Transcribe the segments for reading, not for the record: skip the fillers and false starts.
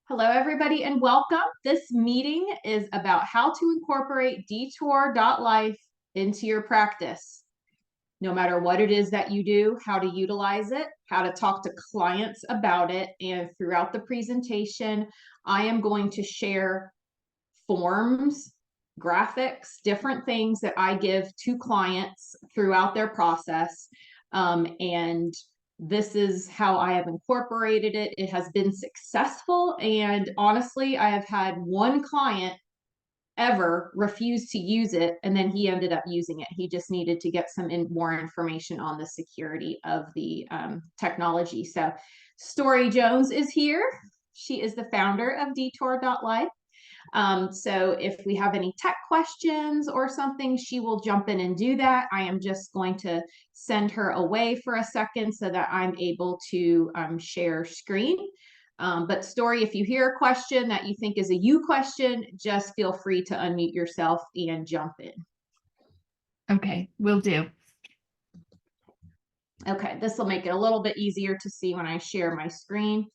Hello, everybody, and welcome. This meeting is about how to incorporate Dtour.Life into your practice. No matter what it is that you do, how to utilize it, how to talk to clients about it, and throughout the presentation, I am going to share forms, graphics, different things that I give to clients throughout their process. And this is how I have incorporated it. It has been successful. And honestly, I have had one client ever refuse to use it, and then he ended up using it. He just needed to get some more information on the security of the technology. So Story Jones is here. She is the founder of Dtour.Life. So if we have any tech questions or something, she will jump in and do that. I am just going to send her away for a second so that I'm able to share screen. But Story, if you hear a question that you think is a you question, just feel free to unmute yourself and jump in. Okay, will do. Okay, this will make it a little bit easier to see when I share my screen.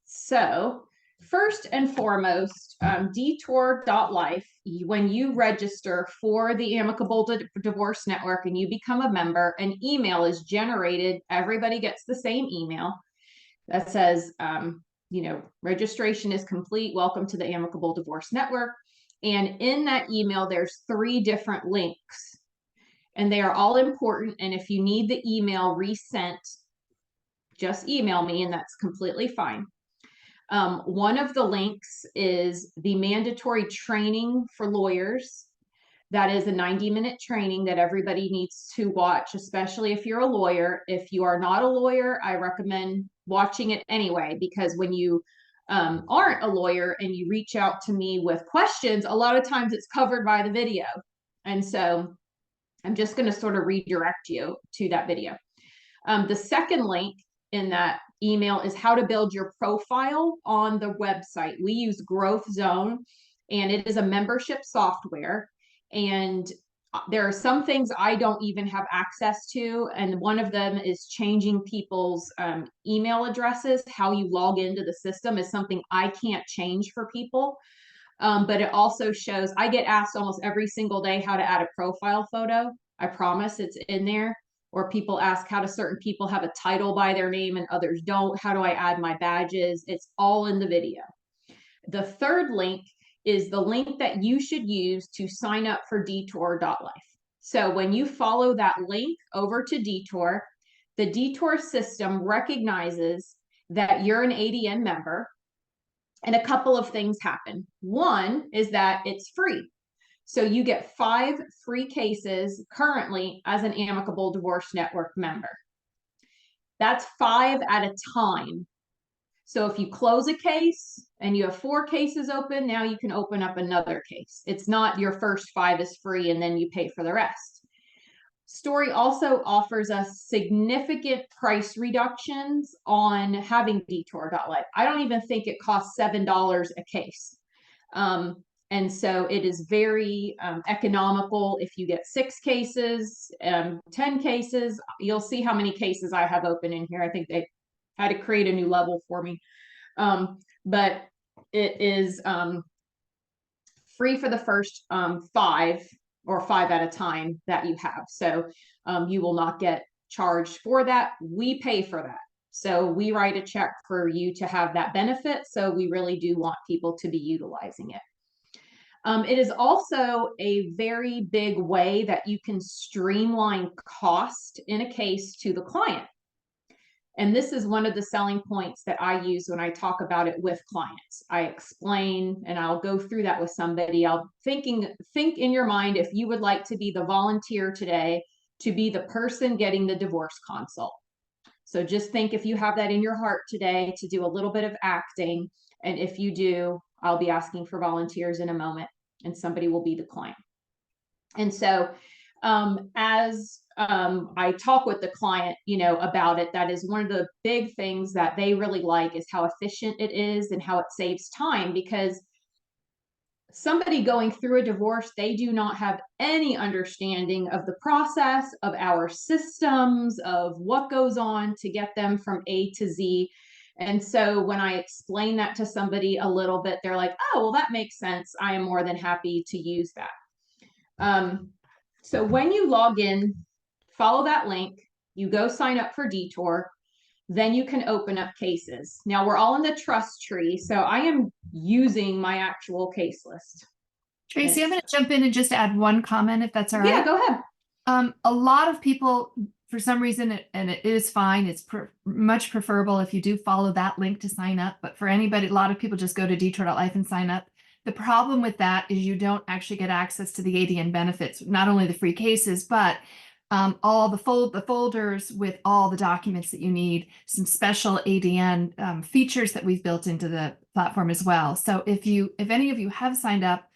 So first and foremost, Dtour.Life, when you register for the Amicable Divorce Network and you become a member, an email is generated. Everybody gets the same email that says, registration is complete. Welcome to the Amicable Divorce Network. And in that email, there's 3 different links, and they are all important. And if you need the email resent, just email me, and that's completely fine. One of the links is the mandatory training for lawyers. That is a 90-minute training that everybody needs to watch, especially if you're a lawyer. If you are not a lawyer, I recommend watching it anyway, because when you aren't a lawyer and you reach out to me with questions, a lot of times it's covered by the video. And so I'm just going to sort of redirect you to that video. The second link in that email is how to build your profile on the website. We use Growth Zone, and it is a membership software. And there are some things I don't even have access to. And one of them is changing people's email addresses. How you log into the system is something I can't change for people. But it also shows, I get asked almost every single day how to add a profile photo. I promise it's in there. Or people ask, how do certain people have a title by their name and others don't? How do I add my badges? It's all in the video. The third link is the link that you should use to sign up for Dtour.Life. So when you follow that link over to Dtour, the Dtour system recognizes that you're an ADN member, and a couple of things happen. One is that it's free. So you get 5 free cases currently as an Amicable Divorce Network member. That's 5 at a time. So if you close a case and you have 4 cases open, now you can open up another case. It's not your first 5 is free and then you pay for the rest. Story also offers us significant price reductions on having Dtour.Life. I don't even think it costs $7 a case. And so it is very economical. If you get 6 cases, 10 cases, you'll see how many cases I have open in here. I think they had to create a new level for me. But it is free for the first 5 or 5 at a time that you have. So you will not get charged for that. We pay for that. So we write a check for you to have that benefit. So we really do want people to be utilizing it. It is also a very big way that you can streamline cost in a case to the client. And this is one of the selling points that I use when I talk about it with clients. I explain, and I'll go through that with somebody. I'll think in your mind, if you would like to be the volunteer today, to be the person getting the divorce consult. So just think, if you have that in your heart today, to do a little bit of acting. And if you do, I'll be asking for volunteers in a moment, and somebody will be the client. And so as I talk with the client, about it, that is one of the big things that they really like, is how efficient it is and how it saves time. Because somebody going through a divorce, they do not have any understanding of the process, of our systems, of what goes on to get them from A to Z. And so when I explain that to somebody a little bit, they're like, oh, well, that makes sense. I am more than happy to use that. So when you log in, follow that link, you go sign up for Dtour, then you can open up cases. Now we're all in the trust tree, so I am using my actual case list. Tracy, I'm going to jump in and just add one comment if that's all right. Yeah, go ahead. A lot of people, for some reason, and it is fine, it's much preferable if you do follow that link to sign up. But for anybody, a lot of people just go to Dtour.Life and sign up. The problem with that is you don't actually get access to the ADN benefits, not only the free cases, but all the folders with all the documents that you need, some special ADN features that we've built into the platform as well. So if any of you have signed up,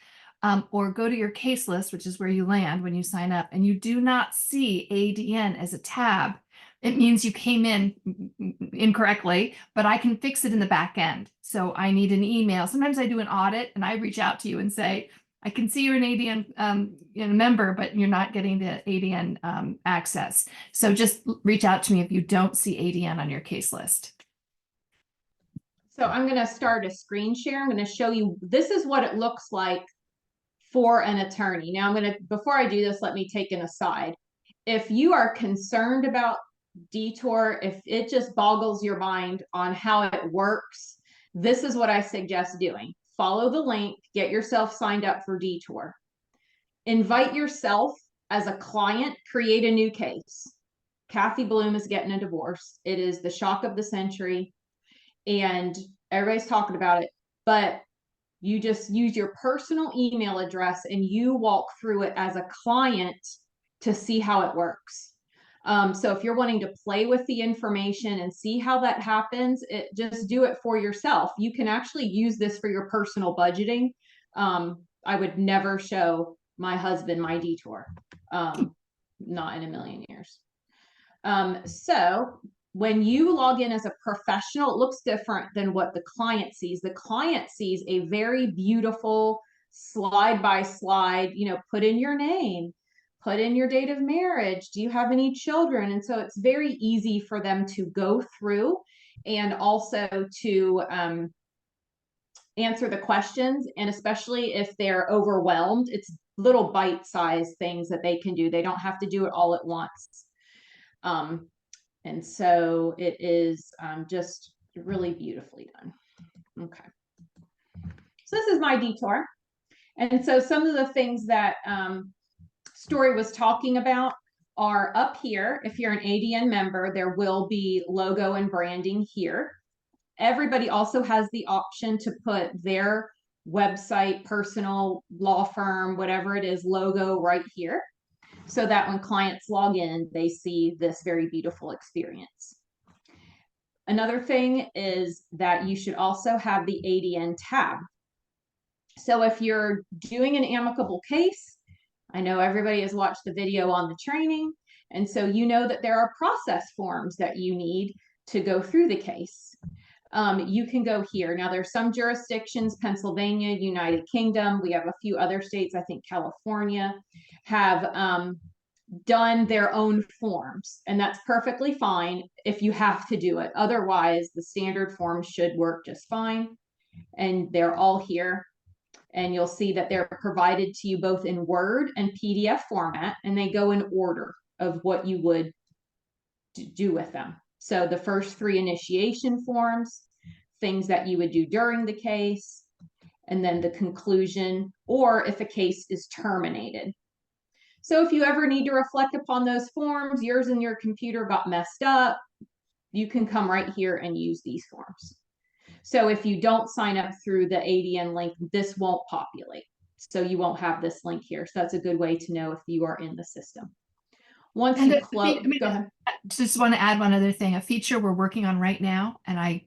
or go to your case list, which is where you land when you sign up, and you do not see ADN as a tab, it means you came in incorrectly, but I can fix it in the back end. So I need an email. Sometimes I do an audit and I reach out to you and say, I can see you're an ADN member, but you're not getting the ADN access. So just reach out to me if you don't see ADN on your case list. So I'm going to start a screen share. I'm going to show you, this is what it looks like for an attorney. Now before I do this, let me take an aside. If you are concerned about Dtour, if it just boggles your mind on how it works, this is what I suggest doing. Follow the link, get yourself signed up for Dtour. Invite yourself as a client, create a new case. Kathy Bloom is getting a divorce. It is the shock of the century and everybody's talking about it, but you just use your personal email address and you walk through it as a client to see how it works. So if you're wanting to play with the information and see how that happens, just do it for yourself. You can actually use this for your personal budgeting. I would never show my husband my Dtour. Not in a million years. So when you log in as a professional, it looks different than what the client sees. The client sees a very beautiful slide by slide, put in your name, put in your date of marriage. Do you have any children? And so it's very easy for them to go through and also to answer the questions. And especially if they're overwhelmed, it's little bite-sized things that they can do. They don't have to do it all at once. And so it is just really beautifully done. Okay. So this is my Dtour. And so some of the things that Story was talking about are up here. If you're an ADN member, there will be logo and branding here. Everybody also has the option to put their website, personal, law firm, whatever it is, logo right here, so that when clients log in, they see this very beautiful experience. Another thing is that you should also have the ADN tab. So if you're doing an amicable case, I know everybody has watched the video on the training, and so you know that there are process forms that you need to go through the case. You can go here. Now there's some jurisdictions, Pennsylvania, United Kingdom, we have a few other states, I think California, have done their own forms, and that's perfectly fine if you have to do it. Otherwise, the standard forms should work just fine, and they're all here. And you'll see that they're provided to you both in Word and PDF format, and they go in order of what you would do with them. So the first 3 initiation forms, things that you would do during the case, and then the conclusion, or if a case is terminated. So if you ever need to reflect upon those forms, yours and your computer got messed up, you can come right here and use these forms. So if you don't sign up through the ADN link, this won't populate. So you won't have this link here. So that's a good way to know if you are in the system. Once you close, go ahead. Just want to add one other thing. A feature we're working on right now, and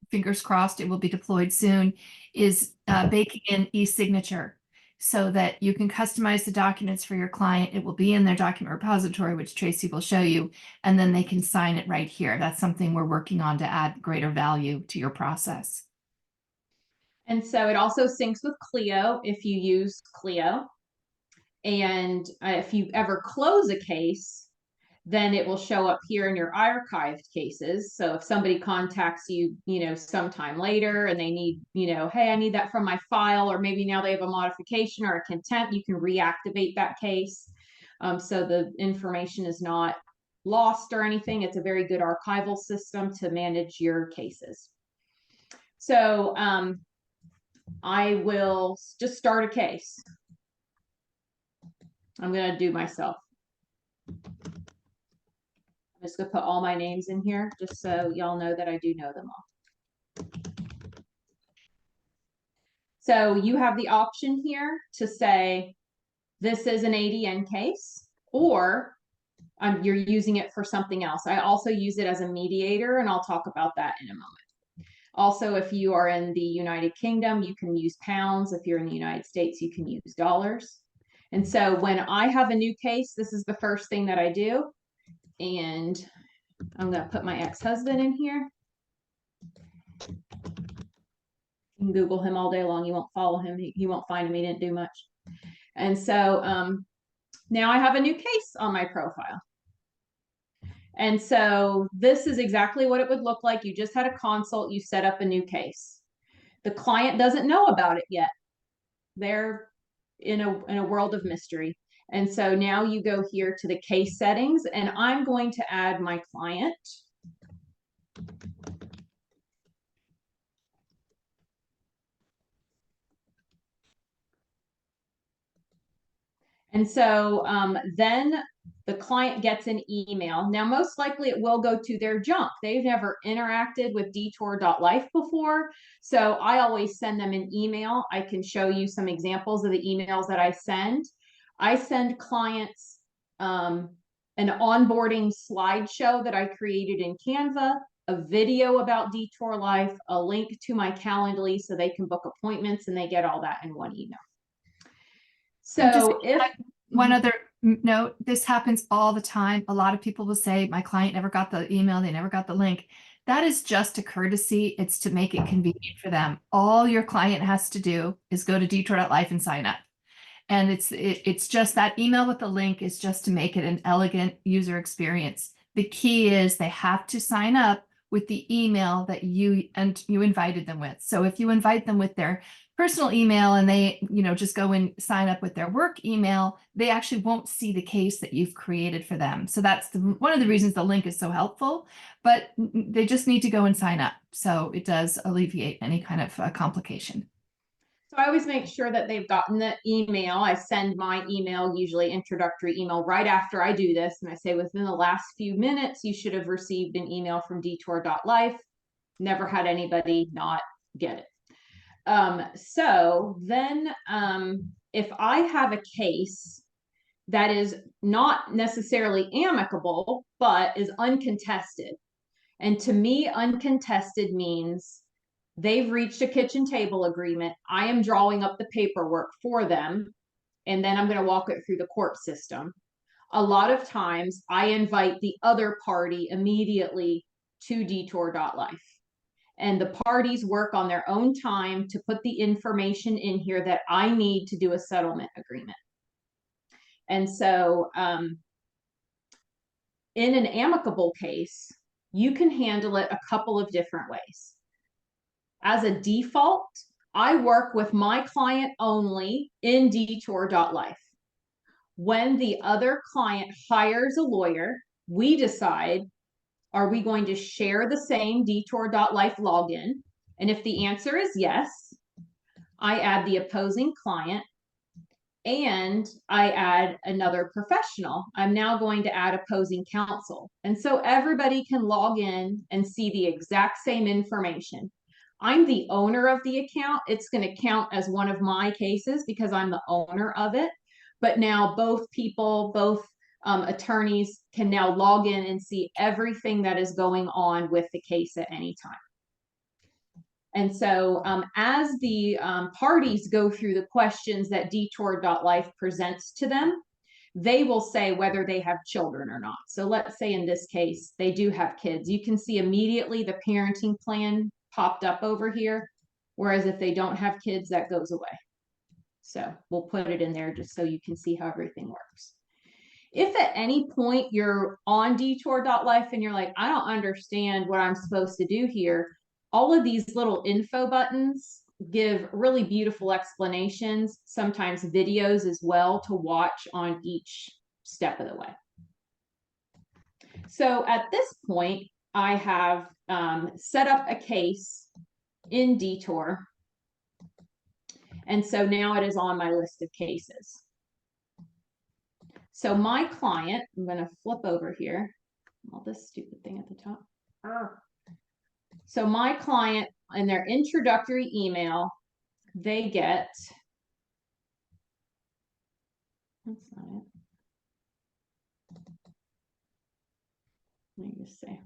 fingers crossed it will be deployed soon, is baking in e-signature so that you can customize the documents for your client. It will be in their document repository, which Tracy will show you, and then they can sign it right here. That's something we're working on to add greater value to your process. And so it also syncs with Clio if you use Clio. And if you ever close a case, then it will show up here in your archived cases. So if somebody contacts you, sometime later and they need, hey, I need that from my file, or maybe now they have a modification or a contempt, you can reactivate that case. So the information is not lost or anything. It's a very good archival system to manage your cases. So I will just start a case. I'm going to do myself. I'm just going to put all my names in here just so y'all know that I do know them all. So you have the option here to say, this is an ADN case, or you're using it for something else. I also use it as a mediator, and I'll talk about that in a moment. Also, if you are in the United Kingdom, you can use pounds. If you're in the United States, you can use dollars. And so when I have a new case, this is the first thing that I do. And I'm going to put my ex-husband in here. You can Google him all day long. You won't follow him. You won't find him. He didn't do much. And so now I have a new case on my profile. And so this is exactly what it would look like. You just had a consult. You set up a new case. The client doesn't know about it yet. They're in a world of mystery. And so now you go here to the case settings, and I'm going to add my client. And so then the client gets an email. Now, most likely it will go to their junk. They've never interacted with Dtour.Life before. So I always send them an email. I can show you some examples of the emails that I send. I send clients an onboarding slideshow that I created in Canva, a video about Dtour.Life, a link to my Calendly so they can book appointments, and they get all that in one email. So if one other note, this happens all the time. A lot of people will say, my client never got the email, they never got the link. That is just a courtesy. It's to make it convenient for them. All your client has to do is go to Dtour.Life and sign up. And it's just that email with the link is just to make it an elegant user experience. The key is they have to sign up with the email that you invited them with. So if you invite them with their personal email and they, just go and sign up with their work email, they actually won't see the case that you've created for them. So that's one of the reasons the link is so helpful, but they just need to go and sign up. So it does alleviate any kind of complication. So I always make sure that they've gotten the email. I send my email, usually introductory email, right after I do this. And I say, within the last few minutes, you should have received an email from Dtour.Life. Never had anybody not get it. So then if I have a case that is not necessarily amicable, but is uncontested, and to me, uncontested means they've reached a kitchen table agreement. I am drawing up the paperwork for them, and then I'm going to walk it through the court system. A lot of times I invite the other party immediately to Dtour.Life. And the parties work on their own time to put the information in here that I need to do a settlement agreement. And so in an amicable case, you can handle it a couple of different ways. As a default, I work with my client only in Dtour.Life. When the other client hires a lawyer, we decide, are we going to share the same Dtour.Life login? And if the answer is yes, I add the opposing client and I add another professional. I'm now going to add opposing counsel. And so everybody can log in and see the exact same information. I'm the owner of the account. It's going to count as one of my cases because I'm the owner of it. But now both people, both attorneys can now log in and see everything that is going on with the case at any time. And so as the parties go through the questions that Dtour.Life presents to them, they will say whether they have children or not. So let's say in this case, they do have kids. You can see immediately the parenting plan popped up over here. Whereas if they don't have kids, that goes away. So we'll put it in there just so you can see how everything works. If at any point you're on Dtour.Life and you're like, I don't understand what I'm supposed to do here, all of these little info buttons give really beautiful explanations, sometimes videos as well to watch on each step of the way. So at this point, I have set up a case in Dtour. And so now it is on my list of cases. So my client, I'm going to flip over here, all this stupid thing at the top. So my client, in their introductory email, they get, that's not it. Let me just say.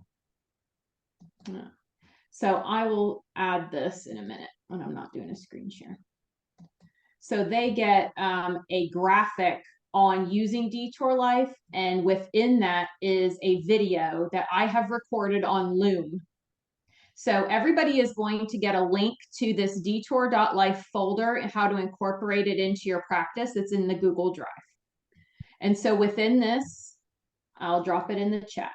No. So I will add this in a minute when I'm not doing a screen share. So they get a graphic on using Dtour.Life, and within that is a video that I have recorded on Loom. So everybody is going to get a link to this Dtour.Life folder and how to incorporate it into your practice. It's in the Google Drive. And so within this, I'll drop it in the chat.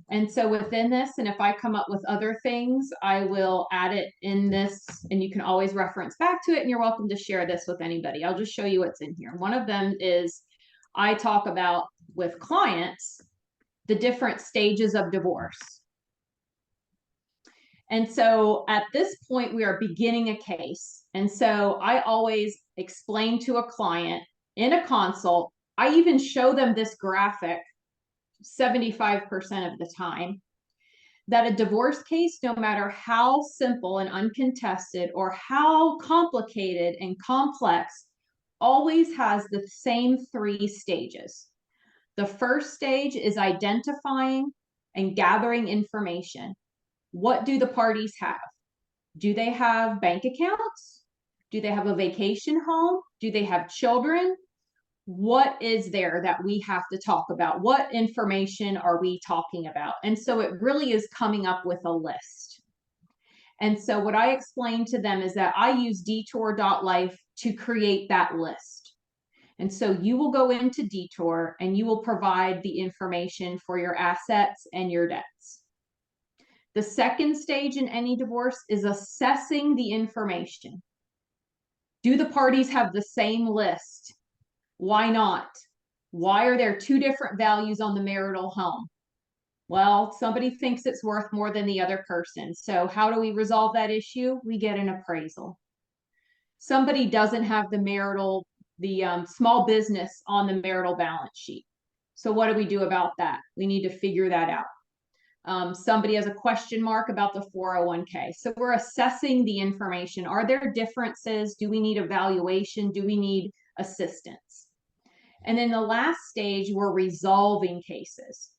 And so within this, and if I come up with other things, I will add it in this, and you can always reference back to it, and you're welcome to share this with anybody. I'll just show you what's in here. One of them is I talk about with clients the different stages of divorce. And so at this point, we are beginning a case. And so I always explain to a client in a consult, I even show them this graphic 75% of the time, that a divorce case, no matter how simple and uncontested or how complicated and complex, always has the same 3 stages. The first stage is identifying and gathering information. What do the parties have? Do they have bank accounts? Do they have a vacation home? Do they have children? What is there that we have to talk about? What information are we talking about? And so it really is coming up with a list. And so what I explain to them is that I use Dtour.Life to create that list. And so you will go into Dtour and you will provide the information for your assets and your debts. The second stage in any divorce is assessing the information. Do the parties have the same list? Why not? Why are there 2 different values on the marital home? Well, somebody thinks it's worth more than the other person. So how do we resolve that issue? We get an appraisal. Somebody doesn't have the small business on the marital balance sheet. So what do we do about that? We need to figure that out. Somebody has a question mark about the 401k. So we're assessing the information. Are there differences? Do we need evaluation? Do we need assistance? And then the last stage, we're resolving cases.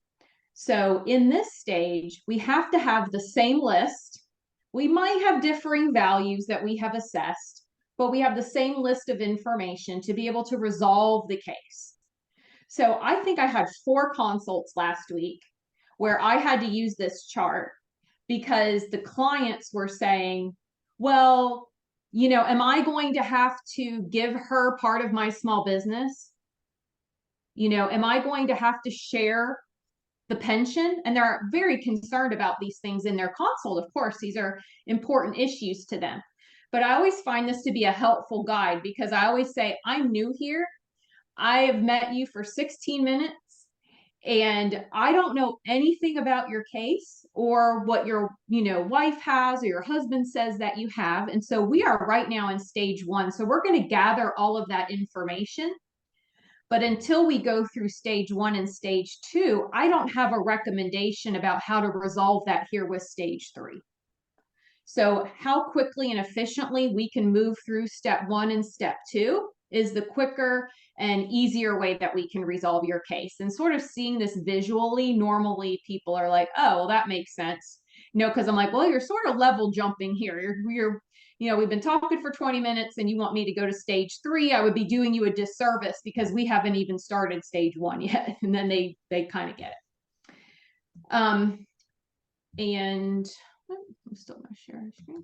So in this stage, we have to have the same list. We might have differing values that we have assessed, but we have the same list of information to be able to resolve the case. So I think I had 4 consults last week where I had to use this chart because the clients were saying, well, you know, am I going to have to give her part of my small business? You know, am I going to have to share the pension? And they're very concerned about these things in their consult. Of course, these are important issues to them. But I always find this to be a helpful guide because I always say, I'm new here. I have met you for 16 minutes and I don't know anything about your case or what your, wife has or your husband says that you have. And so we are right now in stage 1. So we're going to gather all of that information. But until we go through stage 1 and stage 2, I don't have a recommendation about how to resolve that here with stage 3. So how quickly and efficiently we can move through step 1 and step 2 is the quicker and easier way that we can resolve your case. And sort of seeing this visually, normally people are like, oh, well, that makes sense. Because I'm like, well, you're sort of level jumping here. You're we've been talking for 20 minutes and you want me to go to stage 3, I would be doing you a disservice because we haven't even started stage 1 yet. And then they kind of get it. And I'm still going to share a screen.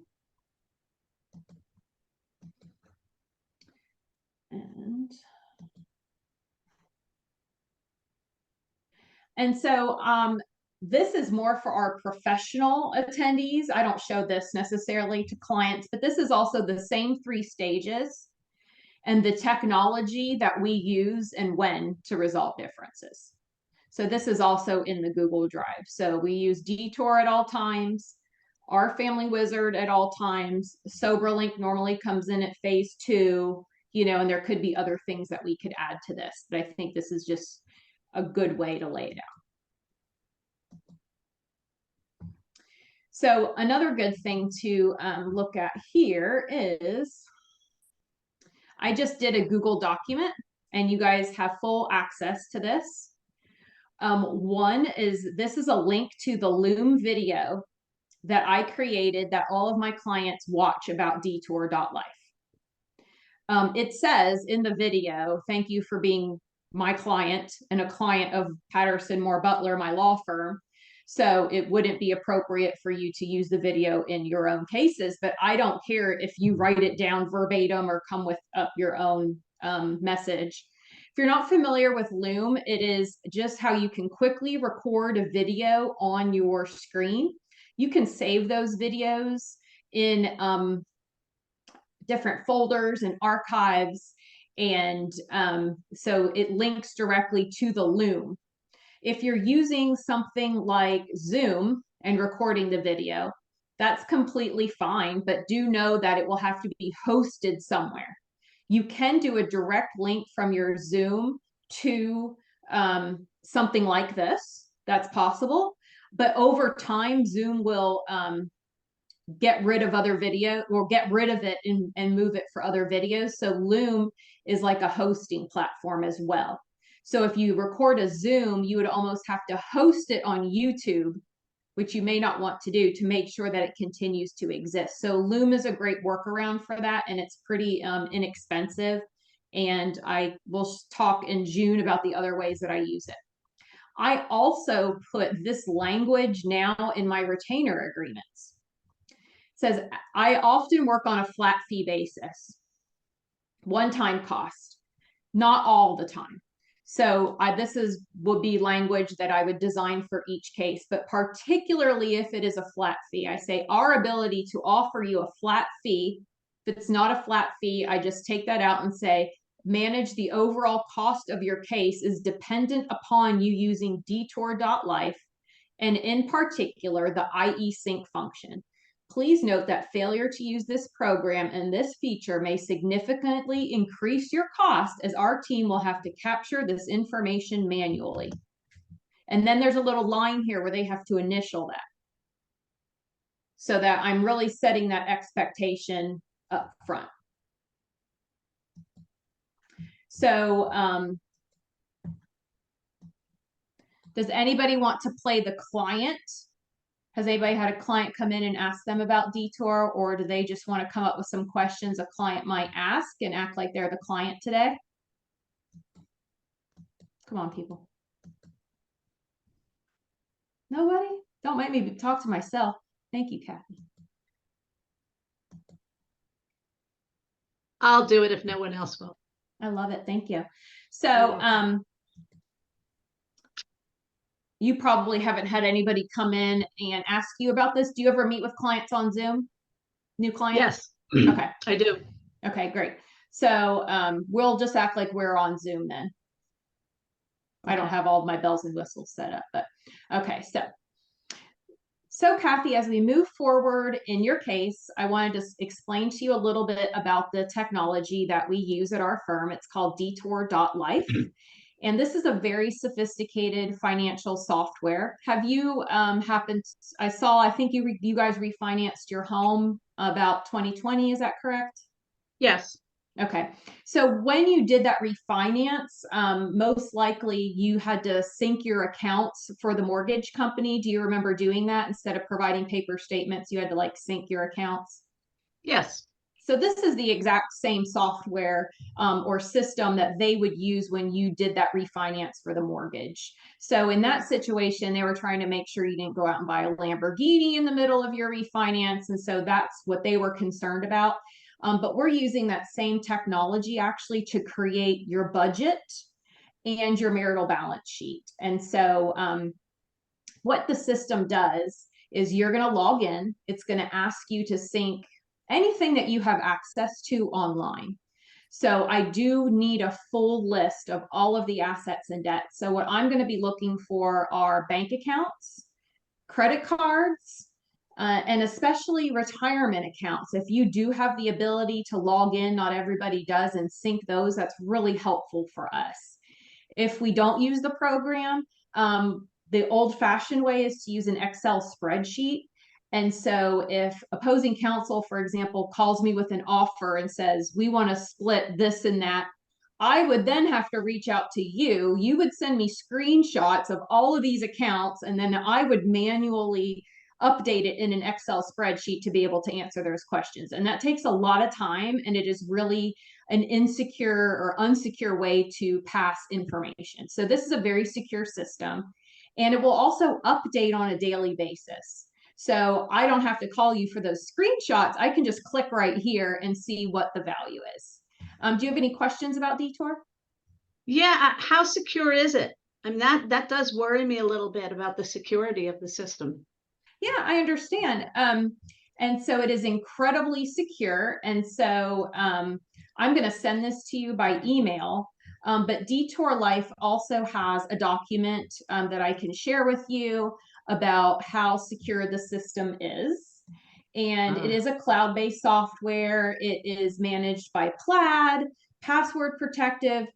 And so this is more for our professional attendees. I don't show this necessarily to clients, but this is also the same 3 stages and the technology that we use and when to resolve differences. So this is also in the Google Drive. So we use Dtour at all times, our Family Wizard at all times. SoberLink normally comes in at phase 2, you know, and there could be other things that we could add to this, but I think this is just a good way to lay it out. So another good thing to look at here is I just did a Google document and you guys have full access to this. One is, this is a link to the Loom video that I created that all of my clients watch about Dtour.Life. It says in the video, thank you for being my client and a client of Patterson Moore Butler, my law firm. So it wouldn't be appropriate for you to use the video in your own cases, but I don't care if you write it down verbatim or come with your own message. If you're not familiar with Loom, it is just how you can quickly record a video on your screen. You can save those videos in different folders and archives. And so it links directly to the Loom. If you're using something like Zoom and recording the video, that's completely fine, but do know that it will have to be hosted somewhere. You can do a direct link from your Zoom to something like this. That's possible. But over time, Zoom will get rid of other video or get rid of it and move it for other videos. So Loom is like a hosting platform as well. So if you record a Zoom, you would almost have to host it on YouTube, which you may not want to do, to make sure that it continues to exist. So Loom is a great workaround for that, and it's pretty inexpensive. And I will talk in June about the other ways that I use it. I also put this language now in my retainer agreements. It says, I often work on a flat fee basis, one-time cost, not all the time. So this would be language that I would design for each case, but particularly if it is a flat fee, I say our ability to offer you a flat fee. If it's not a flat fee, I just take that out and say, manage the overall cost of your case is dependent upon you using Dtour.Life, and in particular, the IE sync function. Please note that failure to use this program and this feature may significantly increase your cost, as our team will have to capture this information manually. And then there's a little line here where they have to initial that, so that I'm really setting that expectation up front. So does anybody want to play the client? Has anybody had a client come in and ask them about Dtour, or do they just want to come up with some questions a client might ask and act like they're the client today? Come on, people. Nobody? Don't make me talk to myself. Thank you, Kathy. I'll do it if no one else will. I love it. Thank you. So, you probably haven't had anybody come in and ask you about this. Do you ever meet with clients on Zoom? New clients? Yes. Okay. I do. Okay, great. So we'll just act like we're on Zoom then. Okay. I don't have all my bells and whistles set up, but okay. So Kathy, as we move forward in your case, I wanted to explain to you a little bit about the technology that we use at our firm. It's called Dtour.Life. And this is a very sophisticated financial software. Have you I think you guys refinanced your home about 2020, is that correct? Yes. Okay. So when you did that refinance, most likely you had to sync your accounts for the mortgage company. Do you remember doing that? Instead of providing paper statements, you had to like sync your accounts? Yes. So this is the exact same software or system that they would use when you did that refinance for the mortgage. So in that situation, they were trying to make sure you didn't go out and buy a Lamborghini in the middle of your refinance. And so that's what they were concerned about. But we're using that same technology actually to create your budget and your marital balance sheet. And so what the system does is you're going to log in. It's going to ask you to sync anything that you have access to online. So I do need a full list of all of the assets and debts. So what I'm going to be looking for are bank accounts, credit cards, and especially retirement accounts. If you do have the ability to log in, not everybody does, and sync those, that's really helpful for us. If we don't use the program, the old-fashioned way is to use an Excel spreadsheet. And so if opposing counsel, for example, calls me with an offer and says, we want to split this and that, I would then have to reach out to you. You would send me screenshots of all of these accounts, and then I would manually update it in an Excel spreadsheet to be able to answer those questions. And that takes a lot of time, and it is really an insecure or unsecure way to pass information. So this is a very secure system, and it will also update on a daily basis. So I don't have to call you for those screenshots. I can just click right here and see what the value is. Do you have any questions about Dtour? Yeah, how secure is it? I mean, that does worry me a little bit about the security of the system. Yeah, I understand. And so it is incredibly secure. And so I'm going to send this to you by email. But Dtour.Life also has a document that I can share with you about how secure the system is. And it is a cloud-based software. It is managed by Plaid, password protective.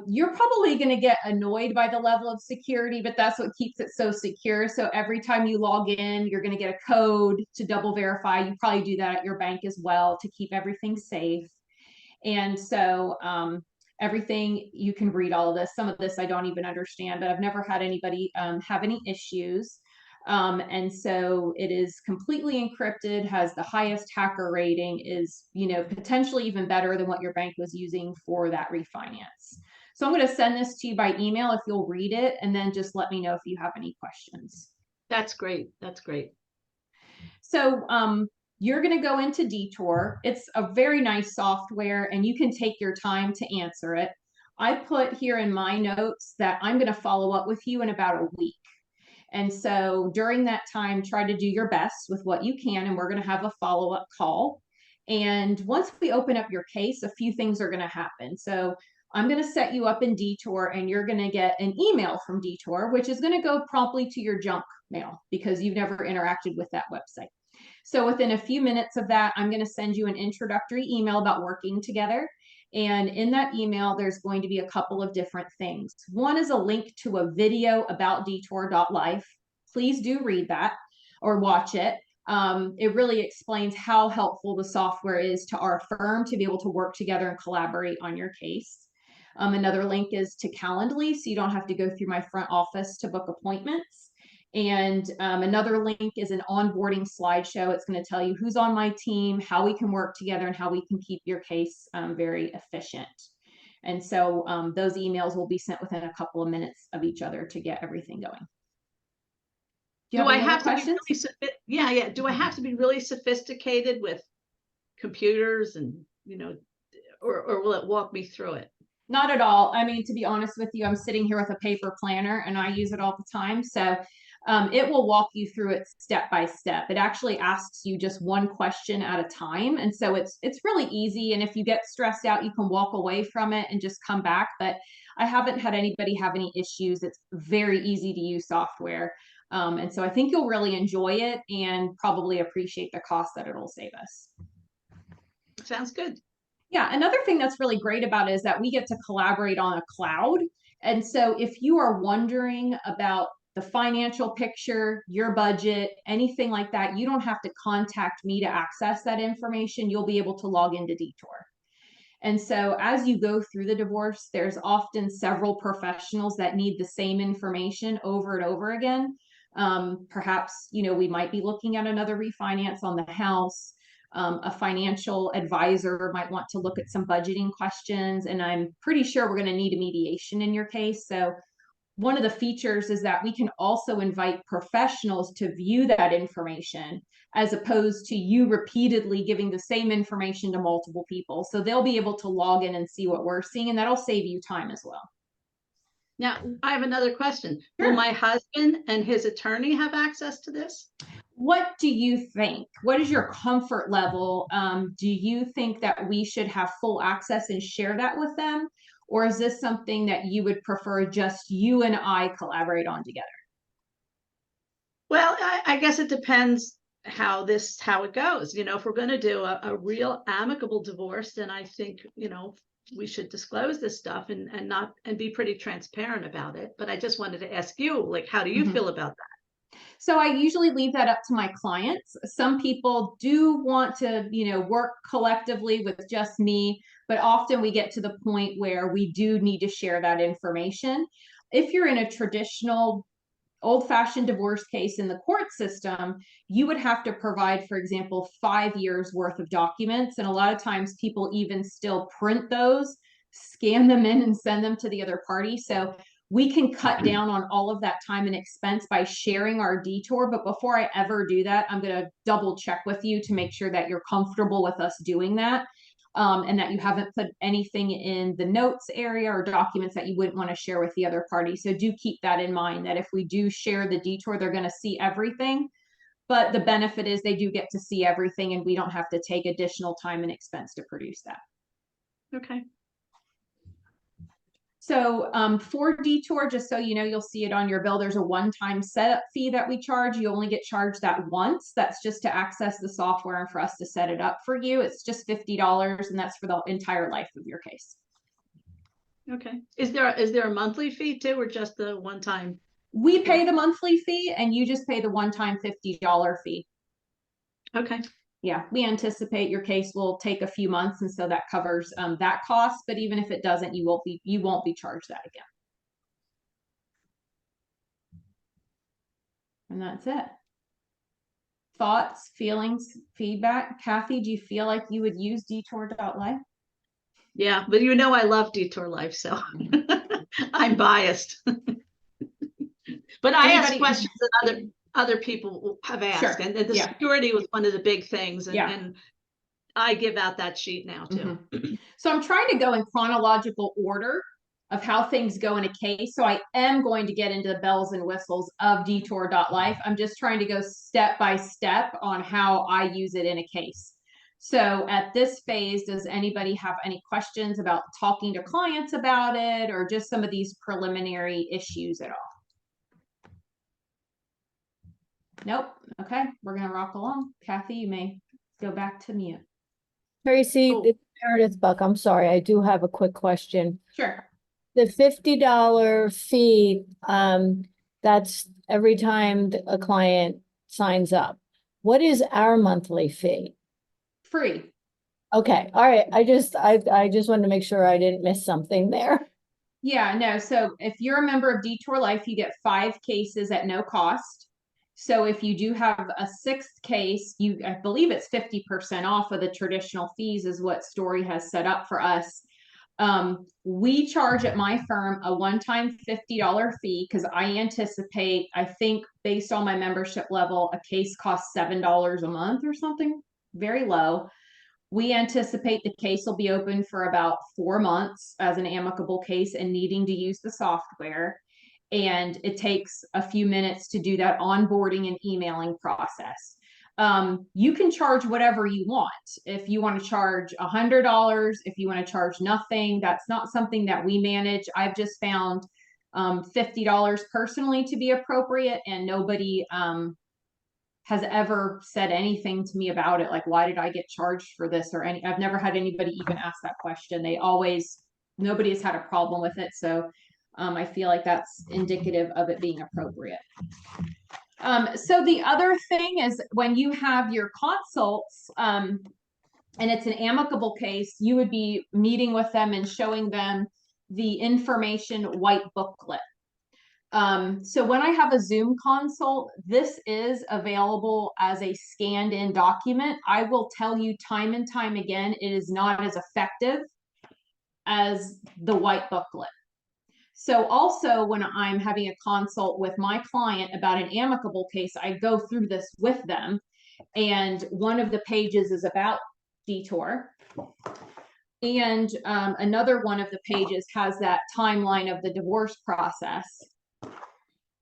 You're probably going to get annoyed by the level of security, but that's what keeps it so secure. So every time you log in, you're going to get a code to double verify. You probably do that at your bank as well to keep everything safe. And so everything, you can read all of this. Some of this I don't even understand, but I've never had anybody have any issues. And so it is completely encrypted, has the highest hacker rating, is, potentially even better than what your bank was using for that refinance. So I'm going to send this to you by email if you'll read it, and then just let me know if you have any questions. That's great. That's great. So you're going to go into Dtour. It's a very nice software, and you can take your time to answer it. I put here in my notes that I'm going to follow up with you in about a week. And so during that time, try to do your best with what you can, and we're going to have a follow-up call. And once we open up your case, a few things are going to happen. So I'm going to set you up in Dtour, and you're going to get an email from Dtour, which is going to go promptly to your junk mail because you've never interacted with that website. So within a few minutes of that, I'm going to send you an introductory email about working together. And in that email, there's going to be a couple of different things. One is a link to a video about Dtour.Life. Please do read that or watch it. It really explains how helpful the software is to our firm to be able to work together and collaborate on your case. Another link is to Calendly, so you don't have to go through my front office to book appointments. And another link is an onboarding slideshow. It's going to tell you who's on my team, how we can work together, and how we can keep your case very efficient. And so those emails will be sent within a couple of minutes of each other to get everything going. Do I have to be really Do I have to be really sophisticated with computers and, or will it walk me through it? Not at all. I mean, to be honest with you, I'm sitting here with a paper planner and I use it all the time. So it will walk you through it step by step. It actually asks you just one question at a time. And so it's really easy. And if you get stressed out, you can walk away from it and just come back. But I haven't had anybody have any issues. It's very easy to use software. And so I think you'll really enjoy it and probably appreciate the cost that it'll save us. Sounds good. Yeah, another thing that's really great about it is that we get to collaborate on a cloud. And so if you are wondering about the financial picture, your budget, anything like that, you don't have to contact me to access that information. You'll be able to log into Dtour. And so as you go through the divorce, there's often several professionals that need the same information over and over again. Perhaps, we might be looking at another refinance on the house. A financial advisor might want to look at some budgeting questions, and I'm pretty sure we're going to need a mediation in your case. So one of the features is that we can also invite professionals to view that information, as opposed to you repeatedly giving the same information to multiple people. So they'll be able to log in and see what we're seeing, and that'll save you time as well. Now, I have another question. Sure. Will my husband and his attorney have access to this? What do you think? What is your comfort level? Do you think that we should have full access and share that with them? Or is this something that you would prefer just you and I collaborate on together? Well, I guess it depends how it goes. You know, if we're going to do a real amicable divorce, then I think, you know, we should disclose this stuff and be pretty transparent about it. But I just wanted to ask you, like, how do you feel about that? So I usually leave that up to my clients. Some people do want to, you know, work collectively with just me, but often we get to the point where we do need to share that information. If you're in a traditional old-fashioned divorce case in the court system, you would have to provide, for example, 5 years worth of documents. And a lot of times people even still print those, scan them in, and send them to the other party. So we can cut down on all of that time and expense by sharing our Dtour. But before I ever do that, I'm going to double check with you to make sure that you're comfortable with us doing that. And that you haven't put anything in the notes area or documents that you wouldn't want to share with the other party. So do keep that in mind, that if we do share the Dtour, they're going to see everything. But the benefit is they do get to see everything, and we don't have to take additional time and expense to produce that. Okay. So for Dtour, just so you know, you'll see it on your bill. There's a one-time setup fee that we charge. You only get charged that once. That's just to access the software and for us to set it up for you. It's just $50, and that's for the entire life of your case. Okay. Is there a monthly fee too, or just the one time? We pay the monthly fee, and you just pay the one-time $50 fee. Okay. Yeah, we anticipate your case will take a few months, and so that covers that cost. But even if it doesn't, you won't be charged that again. And that's it. Thoughts, feelings, feedback. Kathy, do you feel like you would use Dtour.Life? Yeah, but you know I love Dtour.Life, so I'm biased. But I ask questions that other people have asked, sure. And the security was one of the big things, and I give out that sheet now too. So I'm trying to go in chronological order of how things go in a case. So I am going to get into the bells and whistles of Dtour.Life. I'm just trying to go step by step on how I use it in a case. So at this phase, does anybody have any questions about talking to clients about it, or just some of these preliminary issues at all? Nope. Okay, we're going to rock along. Kathy, you may go back to mute. Tracy, it's Meredith Buck. I'm sorry, I do have a quick question. Sure. The $50 fee, that's every time a client signs up. What is our monthly fee? Free. Okay, all right. I just wanted to make sure I didn't miss something there. Yeah, no. So if you're a member of Dtour.Life, you get 5 cases at no cost. So if you do have a 6th case, I believe it's 50% off of the traditional fees is what Story has set up for us. We charge at my firm a one-time $50 fee because I think based on my membership level, a case costs $7 a month or something, very low. We anticipate the case will be open for about 4 months as an amicable case and needing to use the software. And it takes a few minutes to do that onboarding and emailing process. You can charge whatever you want. If you want to charge $100, if you want to charge nothing, that's not something that we manage. I've just found $50 personally to be appropriate, and nobody has ever said anything to me about it. Like, why did I get charged for this? I've never had anybody even ask that question. Nobody has had a problem with it. So I feel like that's indicative of it being appropriate. So the other thing is when you have your consults, and it's an amicable case, you would be meeting with them and showing them the information white booklet. So when I have a Zoom consult, this is available as a scanned in document. I will tell you time and time again, it is not as effective as the white booklet. So also when I'm having a consult with my client about an amicable case, I go through this with them. And one of the pages is about Dtour. And another one of the pages has that timeline of the divorce process.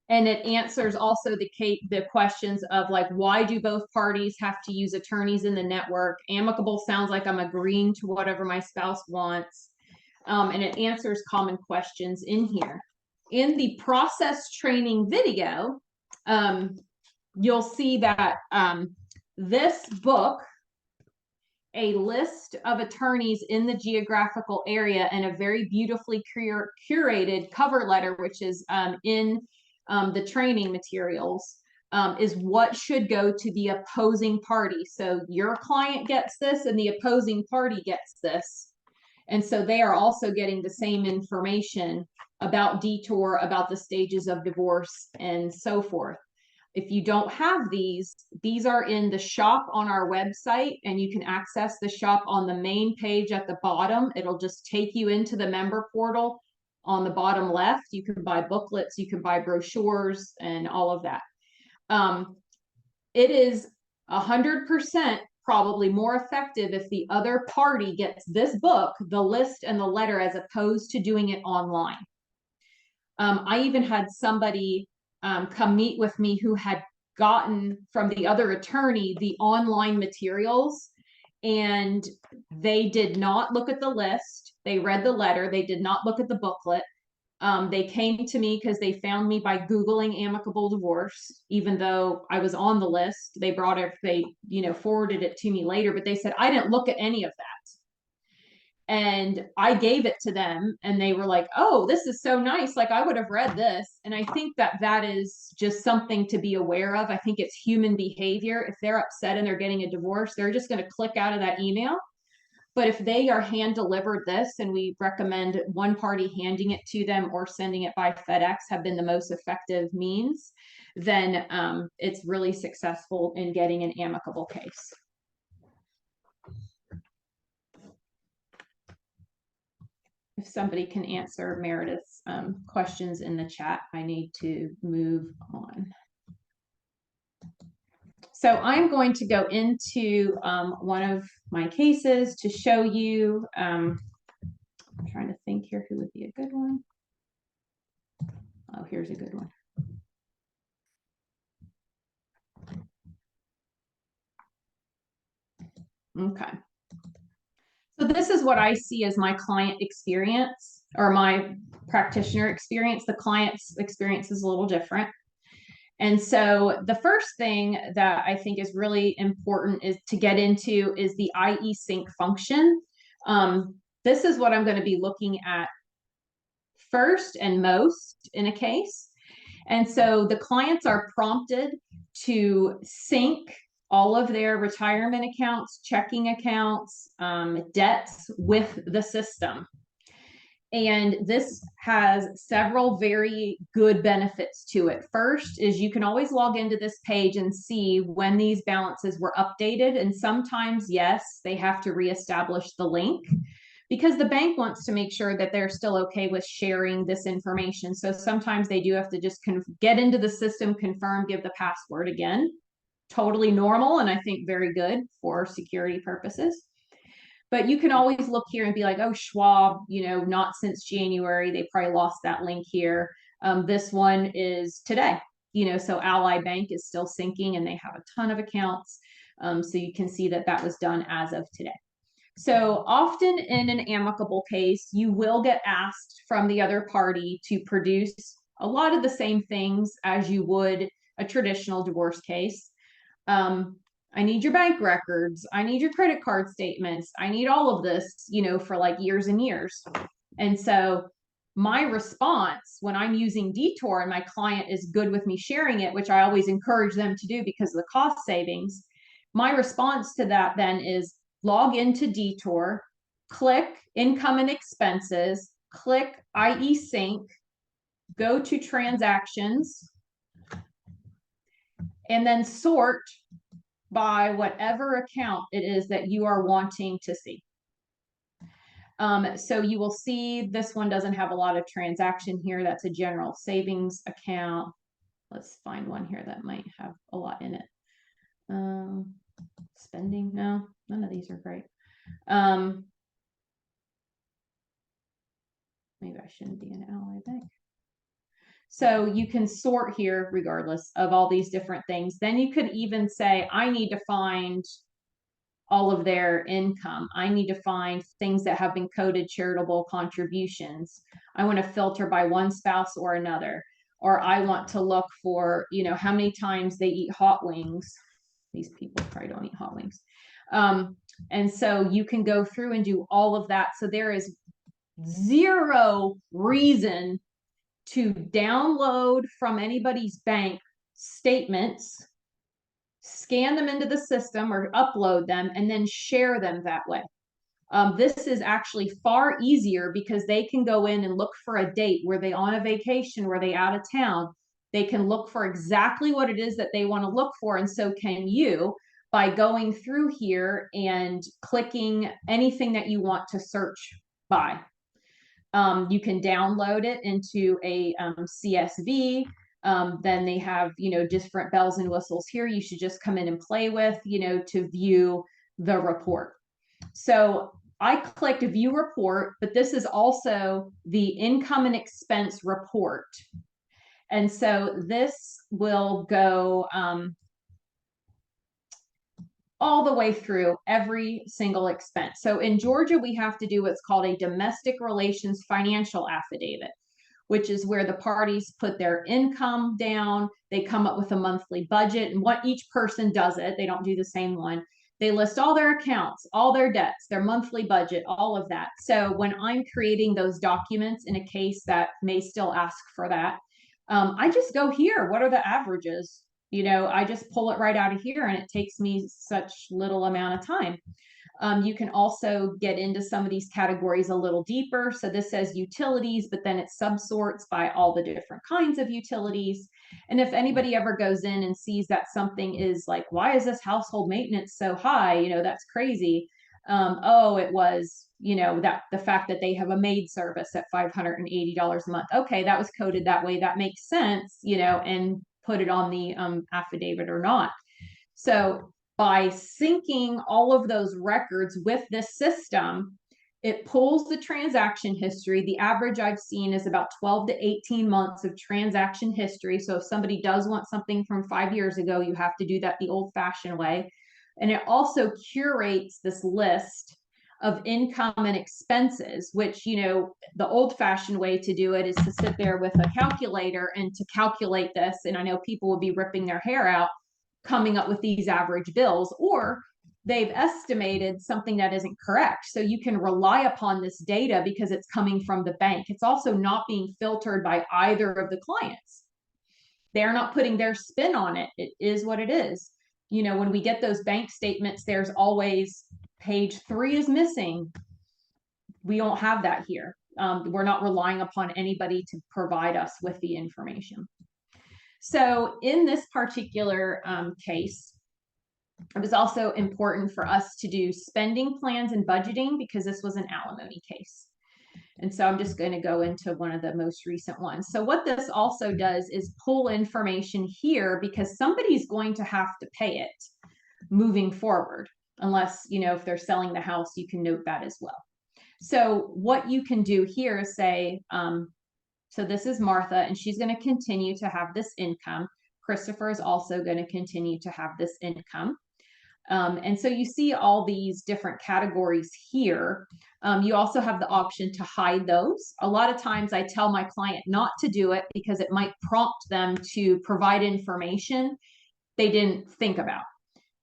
And it answers also the questions of like, why do both parties have to use attorneys in the network? Amicable sounds like I'm agreeing to whatever my spouse wants. And it answers common questions in here. In the process training video, you'll see that this book, a list of attorneys in the geographical area, and a very beautifully curated cover letter, which is in the training materials, is what should go to the opposing party. So your client gets this and the opposing party gets this. And so they are also getting the same information about Dtour, about the stages of divorce and so forth. If you don't have these are in the shop on our website, and you can access the shop on the main page at the bottom. It'll just take you into the member portal on the bottom left. You can buy booklets, you can buy brochures, and all of that. It is 100% probably more effective if the other party gets this book, the list and the letter, as opposed to doing it online. I even had somebody come meet with me who had gotten from the other attorney the online materials, and they did not look at the list. They read the letter. They did not look at the booklet. They came to me because they found me by Googling amicable divorce, even though I was on the list. They brought it, they, forwarded it to me later, but they said, I didn't look at any of that. And I gave it to them and they were like, oh, this is so nice. Like, I would have read this. And I think that that is just something to be aware of. I think it's human behavior. If they're upset and they're getting a divorce, they're just going to click out of that email. But if they are hand delivered this, and we recommend one party handing it to them or sending it by FedEx have been the most effective means, then it's really successful in getting an amicable case. If somebody can answer Meredith's questions in the chat, I need to move on. So I'm going to go into one of my cases to show you. I'm trying to think here who would be a good one. Oh, here's a good one. Okay. So this is what I see as my client experience, or my practitioner experience. The client's experience is a little different. And so the first thing that I think is really important is to get into is the IE sync function. This is what I'm going to be looking at first and most in a case. And so the clients are prompted to sync all of their retirement accounts, checking accounts, debts with the system. And this has several very good benefits to it. First is you can always log into this page and see when these balances were updated. And sometimes, yes, they have to reestablish the link because the bank wants to make sure that they're still okay with sharing this information. So sometimes they do have to just get into the system, confirm, give the password again. Totally normal, and I think very good for security purposes. But you can always look here and be like, oh, Schwab, not since January. They probably lost that link here. This one is today, so Ally Bank is still syncing and they have a ton of accounts. So you can see that that was done as of today. So often in an amicable case, you will get asked from the other party to produce a lot of the same things as you would a traditional divorce case. I need your bank records. I need your credit card statements. I need all of this, for like years and years. And so my response when I'm using Dtour and my client is good with me sharing it, which I always encourage them to do because of the cost savings, my response to that then is log into Dtour, click income and expenses, click IE sync, go to transactions, and then sort by whatever account it is that you are wanting to see. So you will see this one doesn't have a lot of transaction here. That's a general savings account. Let's find one here that might have a lot in it. Spending, no, none of these are great. Maybe I shouldn't be an Ally Bank. So you can sort here regardless of all these different things. Then you could even say, I need to find all of their income. I need to find things that have been coded charitable contributions. I want to filter by one spouse or another. Or I want to look for, you know, how many times they eat hot wings. These people probably don't eat hot wings. And so you can go through and do all of that. So there is zero reason to download from anybody's bank statements, scan them into the system or upload them, and then share them that way. This is actually far easier because they can go in and look for a date. Were they on a vacation? Were they out of town? They can look for exactly what it is that they want to look for. And so can you, by going through here and clicking anything that you want to search by. You can download it into a CSV. Then they have, you know, different bells and whistles here. You should just come in and play with, you know, to view the report. So I clicked view report, but this is also the income and expense report. And so this will go all the way through every single expense. So in Georgia, we have to do what's called a domestic relations financial affidavit, which is where the parties put their income down. They come up with a monthly budget, and what each person does it. They don't do the same one. They list all their accounts, all their debts, their monthly budget, all of that. So when I'm creating those documents in a case that may still ask for that, I just go here. What are the averages? You know, I just pull it right out of here, and it takes me such little amount of time. You can also get into some of these categories a little deeper. So this says utilities, but then it subsorts by all the different kinds of utilities. And if anybody ever goes in and sees that something is like, why is this household maintenance so high? You know, that's crazy. Oh, it was, you know, that the fact that they have a maid service at $580 a month. Okay, that was coded that way. That makes sense, you know, and put it on the affidavit or not. So by syncing all of those records with this system, it pulls the transaction history. The average I've seen is about 12 to 18 months of transaction history. So if somebody does want something from 5 years ago, you have to do that the old-fashioned way. And it also curates this list of income and expenses, which, you know, the old-fashioned way to do it is to sit there with a calculator and to calculate this. And I know people will be ripping their hair out coming up with these average bills, or they've estimated something that isn't correct. So you can rely upon this data because it's coming from the bank. It's also not being filtered by either of the clients. They're not putting their spin on it. It is what it is. You know, when we get those bank statements, there's always page 3 is missing. We don't have that here. We're not relying upon anybody to provide us with the information. So in this particular case, it was also important for us to do spending plans and budgeting because this was an alimony case. And so I'm just going to go into one of the most recent ones. So what this also does is pull information here because somebody's going to have to pay it moving forward, unless, you know, if they're selling the house, you can note that as well. So what you can do here is say, so this is Martha, and she's going to continue to have this income. Christopher is also going to continue to have this income. And so you see all these different categories here. You also have the option to hide those. A lot of times I tell my client not to do it because it might prompt them to provide information they didn't think about.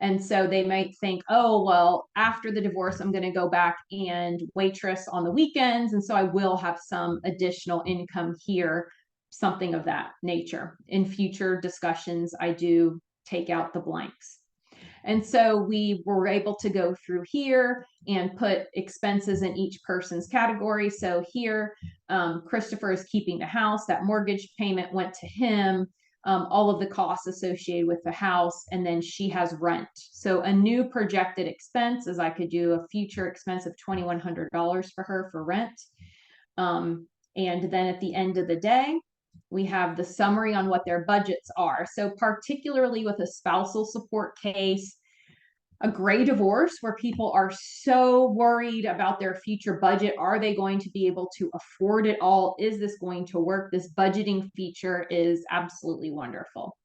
And so they might think, oh, well, after the divorce, I'm going to go back and waitress on the weekends. And so I will have some additional income here, something of that nature. In future discussions, I do take out the blanks. And so we were able to go through here and put expenses in each person's category. So here, Christopher is keeping the house. That mortgage payment went to him, all of the costs associated with the house, and then she has rent. So a new projected expense is I could do a future expense of $2,100 for her for rent. And then at the end of the day, we have the summary on what their budgets are. So particularly with a spousal support case, a gray divorce where people are so worried about their future budget. Are they going to be able to afford it all? Is this going to work? This budgeting feature is absolutely wonderful.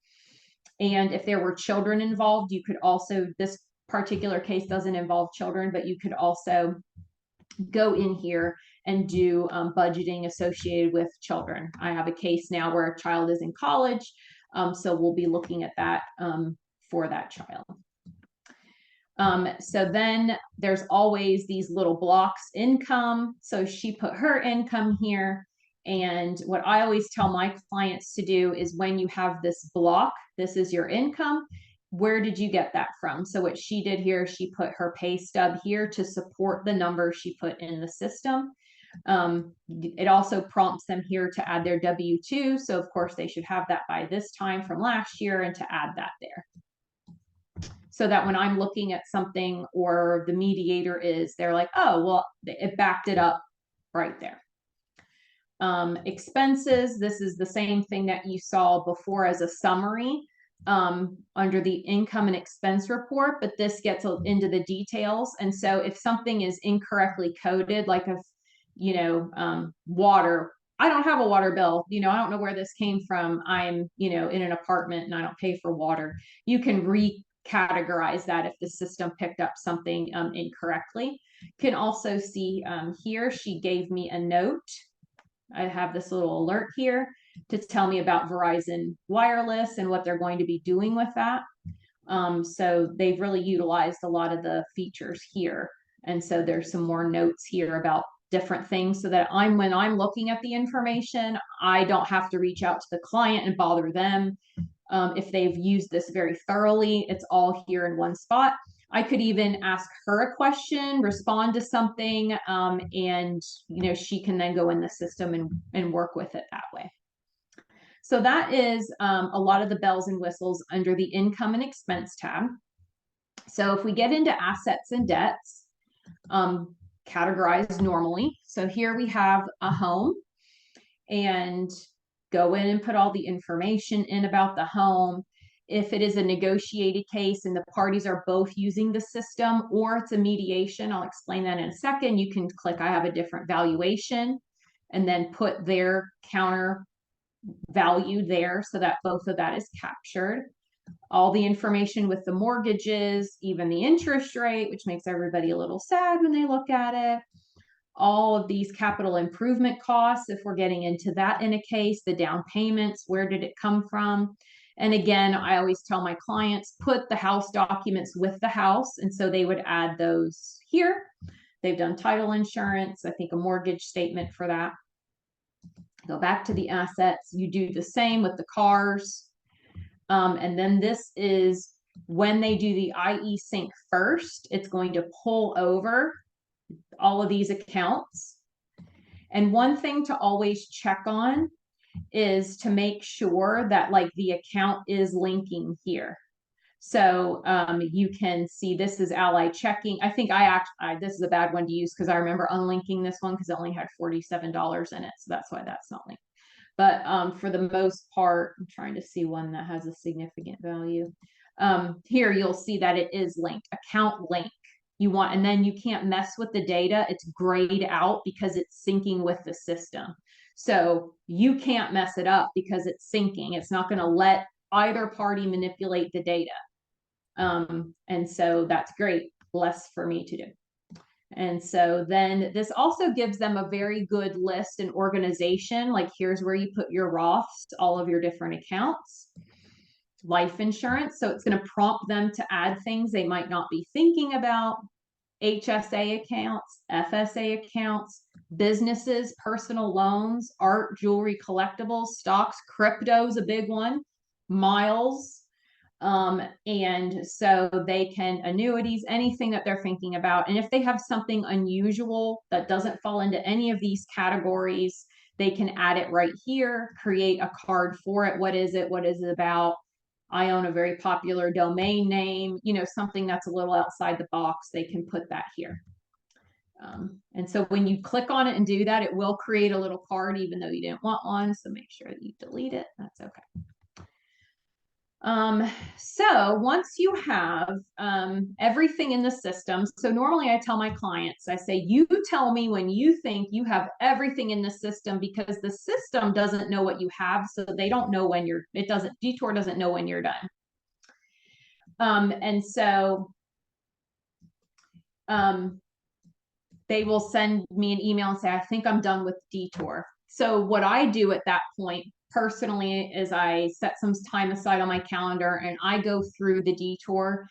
And if there were children involved, you could also, this particular case doesn't involve children, but you could also go in here and do budgeting associated with children. I have a case now where a child is in college, so we'll be looking at that for that child. So then there's always these little blocks, income. So she put her income here. And what I always tell my clients to do is when you have this block, this is your income. Where did you get that from? So what she did here, she put her pay stub here to support the number she put in the system. It also prompts them here to add their W-2. So of course they should have that by this time from last year and to add that there. So that when I'm looking at something or the mediator is, they're like, oh, well, it backed it up right there. Expenses, this is the same thing that you saw before as a summary under the income and expense report, but this gets into the details. And so if something is incorrectly coded, like if, you know, water, I don't have a water bill, you know, I don't know where this came from. I'm, you know, in an apartment and I don't pay for water. You can recategorize that if the system picked up something incorrectly. Can also see here, she gave me a note. I have this little alert here to tell me about Verizon Wireless and what they're going to be doing with that. So they've really utilized a lot of the features here. And so there's some more notes here about different things so that when I'm looking at the information, I don't have to reach out to the client and bother them. If they've used this very thoroughly, it's all here in one spot. I could even ask her a question, respond to something, and you know, she can then go in the system and work with it that way. So that is a lot of the bells and whistles under the income and expense tab. So if we get into assets and debts, categorized normally. So here we have a home, and go in and put all the information in about the home. If it is a negotiated case and the parties are both using the system, or it's a mediation, I'll explain that in a second, you can click I have a different valuation and then put their counter value there so that both of that is captured. All the information with the mortgages, even the interest rate, which makes everybody a little sad when they look at it. All of these capital improvement costs, if we're getting into that in a case, the down payments, where did it come from? And again, I always tell my clients, put the house documents with the house. And so they would add those here. They've done title insurance, I think a mortgage statement for that. Go back to the assets. You do the same with the cars. And then this is when they do the IE sync first, it's going to pull over all of these accounts. And one thing to always check on is to make sure that like the account is linking here. So you can see this is Ally Checking. I think this is a bad one to use because I remember unlinking this one because it only had $47 in it. So that's why that's not linked. But for the most part, I'm trying to see one that has a significant value. Here you'll see that it is linked, account link. You want, and then you can't mess with the data. It's grayed out because it's syncing with the system. So you can't mess it up because it's syncing. It's not going to let either party manipulate the data. And so that's great. Less for me to do. And so then this also gives them a very good list and organization. Like here's where you put your Roths, all of your different accounts, life insurance. So it's going to prompt them to add things they might not be thinking about. HSA accounts, FSA accounts, businesses, personal loans, art, jewelry, collectibles, stocks, crypto's a big one, miles, And so they can annuities, anything that they're thinking about. And if they have something unusual that doesn't fall into any of these categories, they can add it right here, create a card for it. What is it? What is it about? I own a very popular domain name, you know, something that's a little outside the box, they can put that here. And so when you click on it and do that, it will create a little card, even though you didn't want one. So make sure that you delete it. That's okay. So once you have everything in the system, so normally I tell my clients, I say, you tell me when you think you have everything in the system, because the system doesn't know what you have. So they don't know when Dtour doesn't know when you're done. And so they will send me an email and say, I think I'm done with Dtour. So what I do at that point personally is I set some time aside on my calendar and I go through the Dtour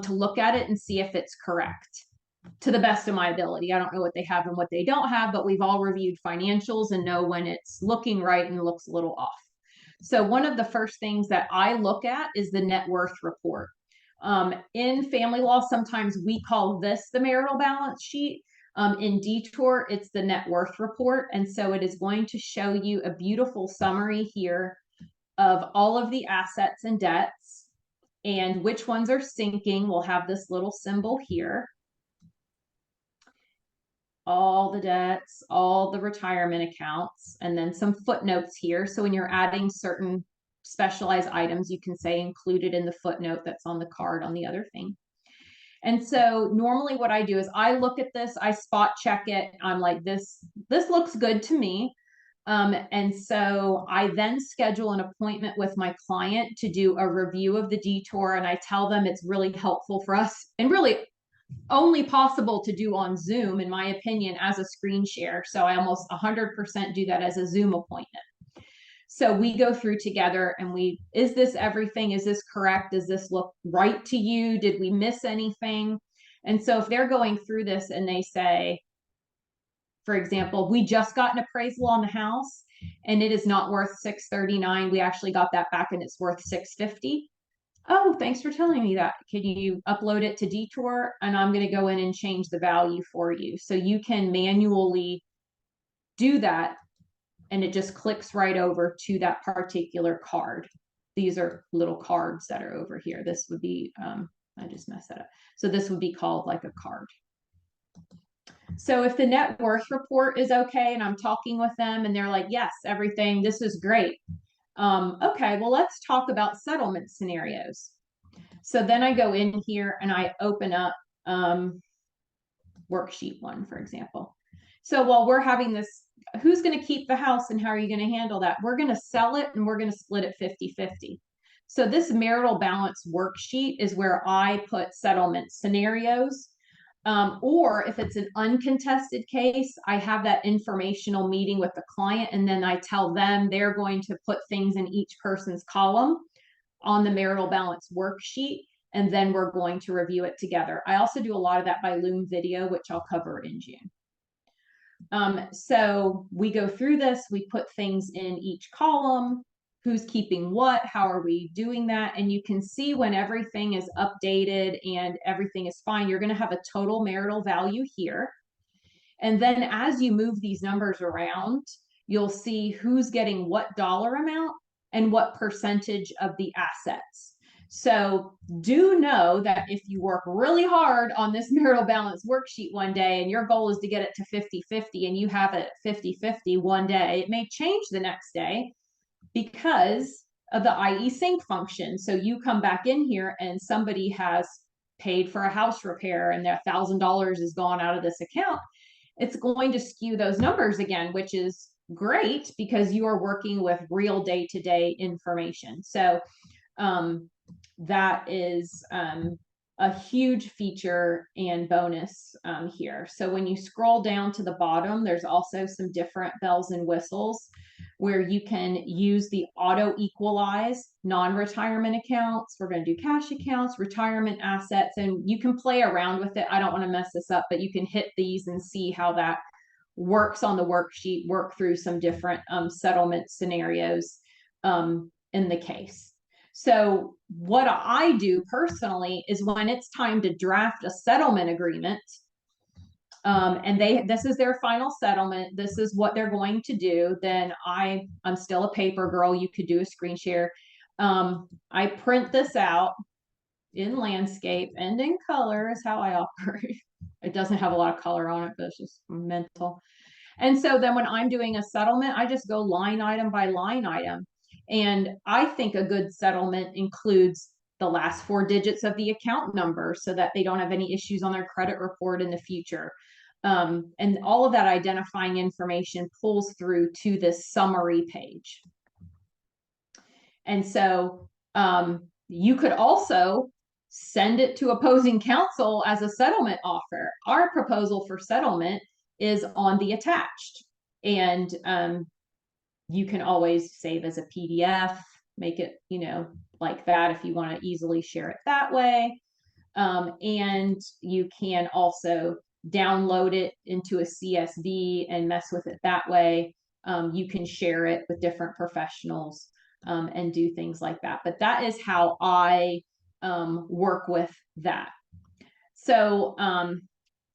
to look at it and see if it's correct to the best of my ability. I don't know what they have and what they don't have, but we've all reviewed financials and know when it's looking right and looks a little off. So one of the first things that I look at is the net worth report. In family law, sometimes we call this the marital balance sheet. In Dtour, it's the net worth report. And so it is going to show you a beautiful summary here of all of the assets and debts and which ones are sinking. We'll have this little symbol here. All the debts, all the retirement accounts, and then some footnotes here. So when you're adding certain specialized items, you can say included in the footnote that's on the card on the other thing. And so normally what I do is I look at this, I spot check it. I'm like, this looks good to me. And so I then schedule an appointment with my client to do a review of the Dtour. And I tell them it's really helpful for us and really only possible to do on Zoom, in my opinion, as a screen share. So I almost 100% do that as a Zoom appointment. So we go through together and is this everything? Is this correct? Does this look right to you? Did we miss anything? And so if they're going through this and they say, for example, we just got an appraisal on the house and it is not worth $639. We actually got that back and it's worth $650. Oh, thanks for telling me that. Can you upload it to Dtour? And I'm going to go in and change the value for you. So you can manually do that. And it just clicks right over to that particular card. These are little cards that are over here. This would be, I just messed that up. So this would be called like a card. So if the net worth report is okay, and I'm talking with them and they're like, yes, everything, this is great. Okay, well, let's talk about settlement scenarios. So then I go in here and I open up worksheet 1, for example. So while we're having this, who's going to keep the house and how are you going to handle that? We're going to sell it and we're going to split it 50-50. So this marital balance worksheet is where I put settlement scenarios. Or if it's an uncontested case, I have that informational meeting with the client and then I tell them they're going to put things in each person's column on the marital balance worksheet, and then we're going to review it together. I also do a lot of that by Loom video, which I'll cover in June. So we go through this, we put things in each column, who's keeping what, how are we doing that? And you can see when everything is updated and everything is fine, you're going to have a total marital value here. And then as you move these numbers around, you'll see who's getting what dollar amount and what percentage of the assets. So do know that if you work really hard on this marital balance worksheet one day and your goal is to get it to 50-50 and you have it 50-50 one day, it may change the next day because of the IE sync function. So you come back in here and somebody has paid for a house repair and their $1,000 is gone out of this account. It's going to skew those numbers again, which is great because you are working with real day-to-day information. So that is a huge feature and bonus here. So when you scroll down to the bottom, there's also some different bells and whistles where you can use the auto equalize non-retirement accounts. We're going to do cash accounts, retirement assets, and you can play around with it. I don't want to mess this up, but you can hit these and see how that works on the worksheet, work through some different settlement scenarios in the case. So what I do personally is when it's time to draft a settlement agreement, and this is their final settlement, this is what they're going to do, then I'm still a paper girl. You could do a screen share. I print this out in landscape and in color is how I operate. It doesn't have a lot of color on it, but it's just mental. And so then when I'm doing a settlement, I just go line item by line item. And I think a good settlement includes the last 4 digits of the account number so that they don't have any issues on their credit report in the future. And all of that identifying information pulls through to this summary page. And so you could also send it to opposing counsel as a settlement offer. Our proposal for settlement is on the attached. And you can always save as a PDF, make it, like that if you want to easily share it that way. And you can also download it into a CSV and mess with it that way. You can share it with different professionals and do things like that. But that is how I work with that. So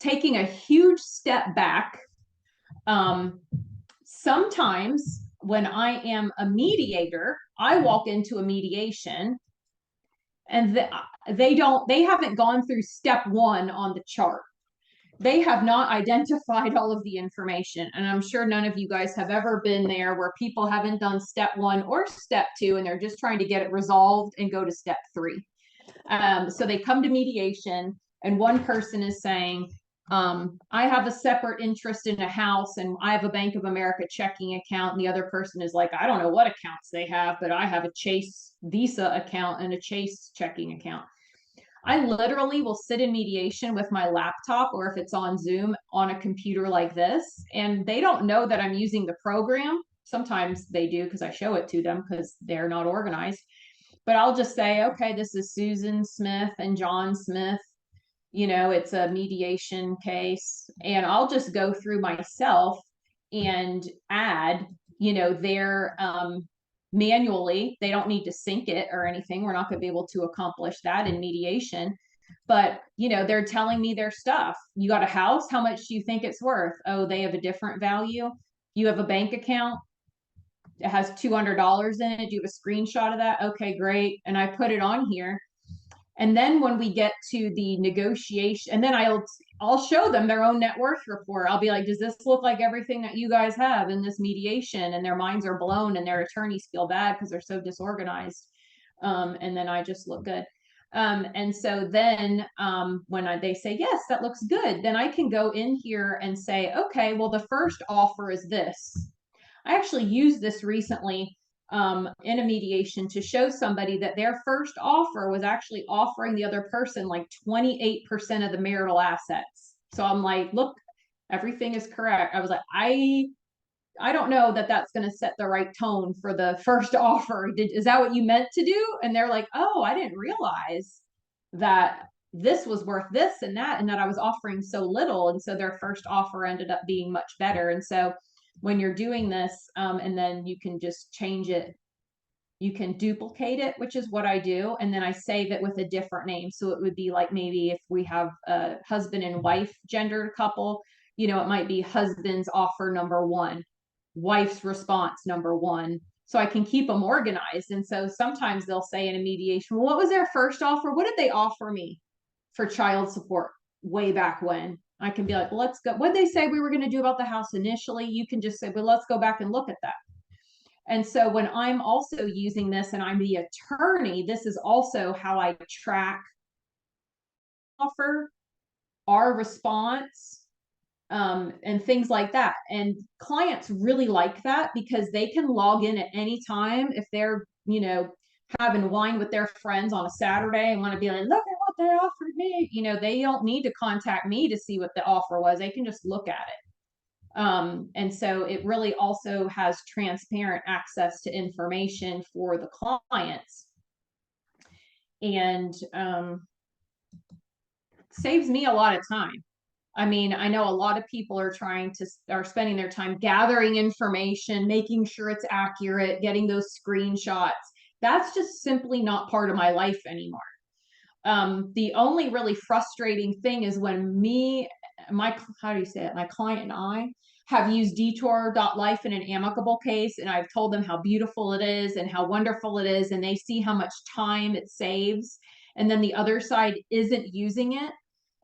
taking a huge step back, sometimes when I am a mediator, I walk into a mediation and they haven't gone through step 1 on the chart. They have not identified all of the information. And I'm sure none of you guys have ever been there where people haven't done step 1 or step 2, and they're just trying to get it resolved and go to step 3. So they come to mediation and one person is saying, I have a separate interest in a house and I have a Bank of America checking account. And the other person is like, I don't know what accounts they have, but I have a Chase Visa account and a Chase checking account. I literally will sit in mediation with my laptop, or if it's on Zoom, on a computer like this, and they don't know that I'm using the program. Sometimes they do because I show it to them because they're not organized. But I'll just say, okay, this is Susan Smith and John Smith. It's a mediation case. And I'll just go through myself and add, their manually. They don't need to sync it or anything. We're not going to be able to accomplish that in mediation. But, they're telling me their stuff. You got a house? How much do you think it's worth? Oh, they have a different value. You have a bank account. It has $200 in it. Do you have a screenshot of that? Okay, great. And I put it on here. And then when we get to the negotiation, and then I'll show them their own net worth report. I'll be like, does this look like everything that you guys have in this mediation? And their minds are blown and their attorneys feel bad because they're so disorganized. And then I just look good. And so then when they say, yes, that looks good, then I can go in here and say, okay, well, the first offer is this. I actually used this recently in a mediation to show somebody that their first offer was actually offering the other person like 28% of the marital assets. So I'm like, look, everything is correct. I was like, I don't know that that's going to set the right tone for the first offer. Is that what you meant to do? And they're like, oh, I didn't realize that this was worth this and that I was offering so little. And so their first offer ended up being much better. And so when you're doing this, and then you can just change it, you can duplicate it, which is what I do. And then I save it with a different name. So it would be like, maybe if we have a husband and wife gendered couple, it might be husband's offer number 1, wife's response number 1. So I can keep them organized. And so sometimes they'll say in a mediation, well, what was their first offer? What did they offer me for child support way back when? I can be like, well, let's go. What did they say we were going to do about the house initially? You can just say, well, let's go back and look at that. And so when I'm also using this and I'm the attorney, this is also how I track offer, our response, and things like that. And clients really like that because they can log in at any time if they're, having wine with their friends on a Saturday and want to be like, look at what they offered me. They don't need to contact me to see what the offer was. They can just look at it. And so it really also has transparent access to information for the clients. And saves me a lot of time. I mean, I know a lot of people are spending their time gathering information, making sure it's accurate, getting those screenshots. That's just simply not part of my life anymore. The only really frustrating thing is when how do you say it? My client and I have used Dtour.Life in an amicable case, and I've told them how beautiful it is and how wonderful it is, and they see how much time it saves. And then the other side isn't using it,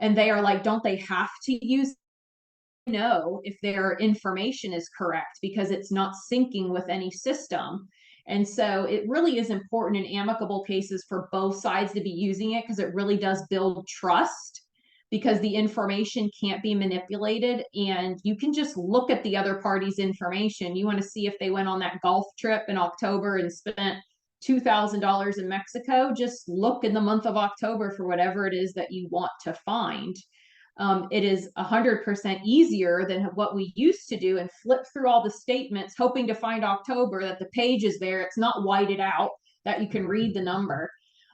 and they are like, don't they have to use it? Know if their information is correct because it's not syncing with any system. And so it really is important in amicable cases for both sides to be using it, because it really does build trust, because the information can't be manipulated, and you can just look at the other party's information. You want to see if they went on that golf trip in October and spent $2,000 in Mexico, just look in the month of October for whatever it is that you want to find. It is 100% easier than what we used to do and flip through all the statements hoping to find October, that the page is there, it's not whited out, that you can read the number.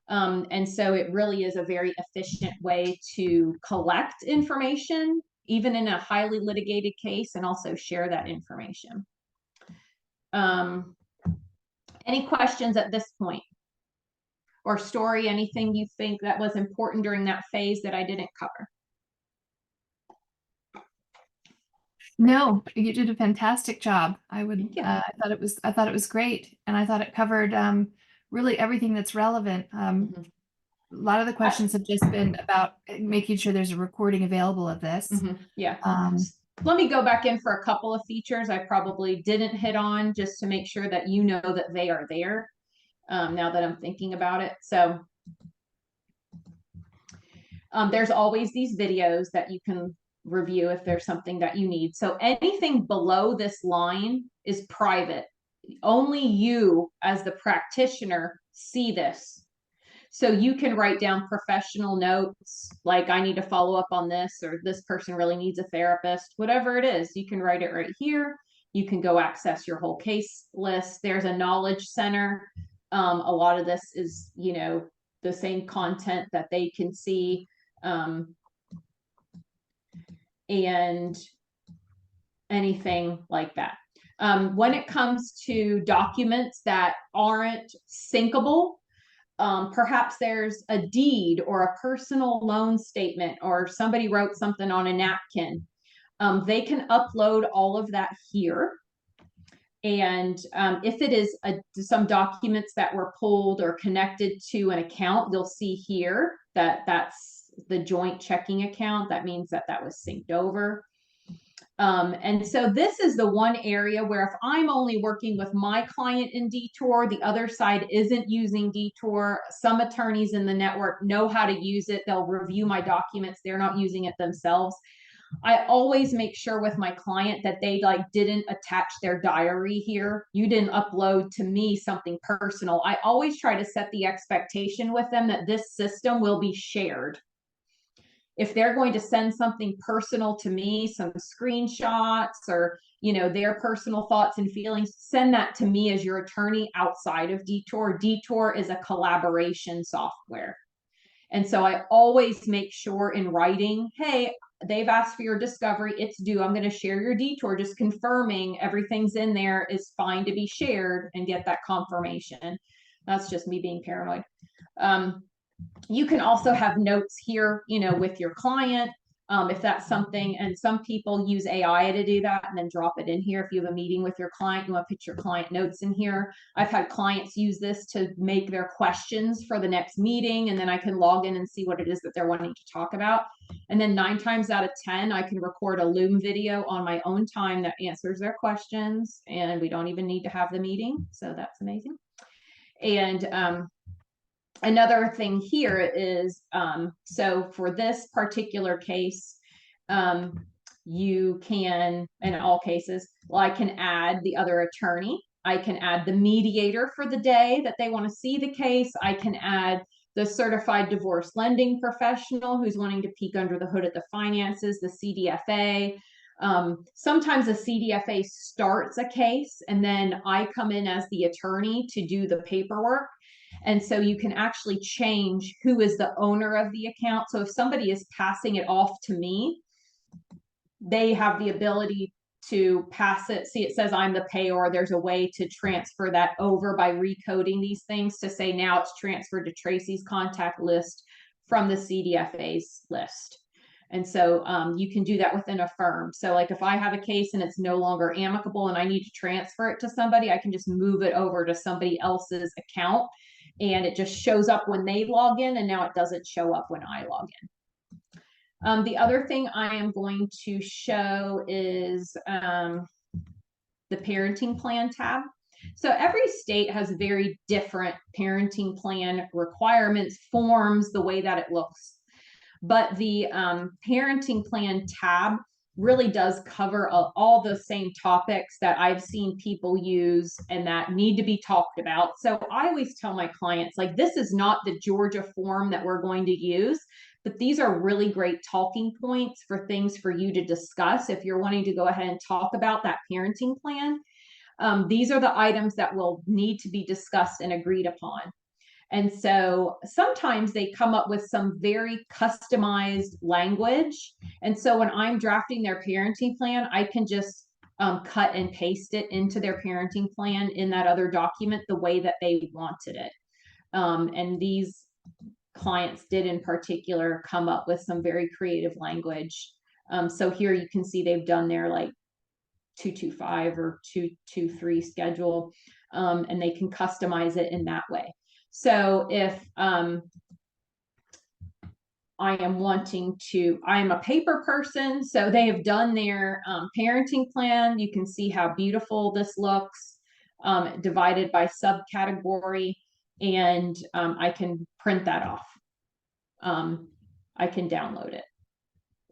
And so it really is a very efficient way to collect information, even in a highly litigated case, and also share that information. Any questions at this point? Or Story, anything you think that was important during that phase that I didn't cover? No, you did a fantastic job. I thought it was great, and I thought it covered really everything that's relevant. A lot of the questions have just been about making sure there's a recording available of this. Yeah. Let me go back in for a couple of features I probably didn't hit on, just to make sure that you know that they are there, now that I'm thinking about it. So there's always these videos that you can review if there's something that you need. So anything below this line is private. Only you as the practitioner see this. So you can write down professional notes, like I need to follow up on this, or this person really needs a therapist, whatever it is, you can write it right here. You can go access your whole case list. There's a knowledge center. A lot of this is, the same content that they can see. And anything like that. When it comes to documents that aren't syncable, perhaps there's a deed or a personal loan statement, or somebody wrote something on a napkin. They can upload all of that here. And if it is some documents that were pulled or connected to an account, you'll see here that that's the joint checking account. That means that that was synced over. And so this is the one area where if I'm only working with my client in Dtour, the other side isn't using Dtour. Some attorneys in the network know how to use it. They'll review my documents. They're not using it themselves. I always make sure with my client that they didn't attach their diary here. You didn't upload to me something personal. I always try to set the expectation with them that this system will be shared. If they're going to send something personal to me, some screenshots or, their personal thoughts and feelings, send that to me as your attorney outside of Dtour. Dtour is a collaboration software. And so I always make sure in writing, hey, they've asked for your discovery, it's due, I'm going to share your Dtour, just confirming everything's in there is fine to be shared, and get that confirmation. That's just me being paranoid. You can also have notes here, with your client, if that's something, and some people use AI to do that and then drop it in here. If you have a meeting with your client, you want to put your client notes in here. I've had clients use this to make their questions for the next meeting, and then I can log in and see what it is that they're wanting to talk about. And then 9 times out of 10, I can record a Loom video on my own time that answers their questions, and we don't even need to have the meeting. So that's amazing. And another thing here is, so for this particular case, you can, in all cases, I can add the other attorney. I can add the mediator for the day that they want to see the case. I can add the certified divorce lending professional who's wanting to peek under the hood at the finances, the CDFA. Sometimes a CDFA starts a case and then I come in as the attorney to do the paperwork. And so you can actually change who is the owner of the account. So if somebody is passing it off to me, they have the ability to pass it. See, it says I'm the payor. There's a way to transfer that over by recoding these things to say now it's transferred to Tracy's contact list from the CDFA's list. And so you can do that within a firm. So like if I have a case and it's no longer amicable and I need to transfer it to somebody, I can just move it over to somebody else's account and it just shows up when they log in, and now it doesn't show up when I log in. The other thing I am going to show is the parenting plan tab. So every state has very different parenting plan requirements, forms, the way that it looks. But the parenting plan tab really does cover all the same topics that I've seen people use and that need to be talked about. So I always tell my clients, like, this is not the Georgia form that we're going to use, but these are really great talking points for things for you to discuss if you're wanting to go ahead and talk about that parenting plan. These are the items that will need to be discussed and agreed upon. And so sometimes they come up with some very customized language. And so when I'm drafting their parenting plan, I can just cut and paste it into their parenting plan in that other document the way that they wanted it. And these clients did in particular come up with some very creative language. So here you can see they've done their like 225 or 223 schedule, and they can customize it in that way. So if I am wanting to, I am a paper person, so they have done their parenting plan. You can see how beautiful this looks, divided by subcategory, and I can print that off. I can download it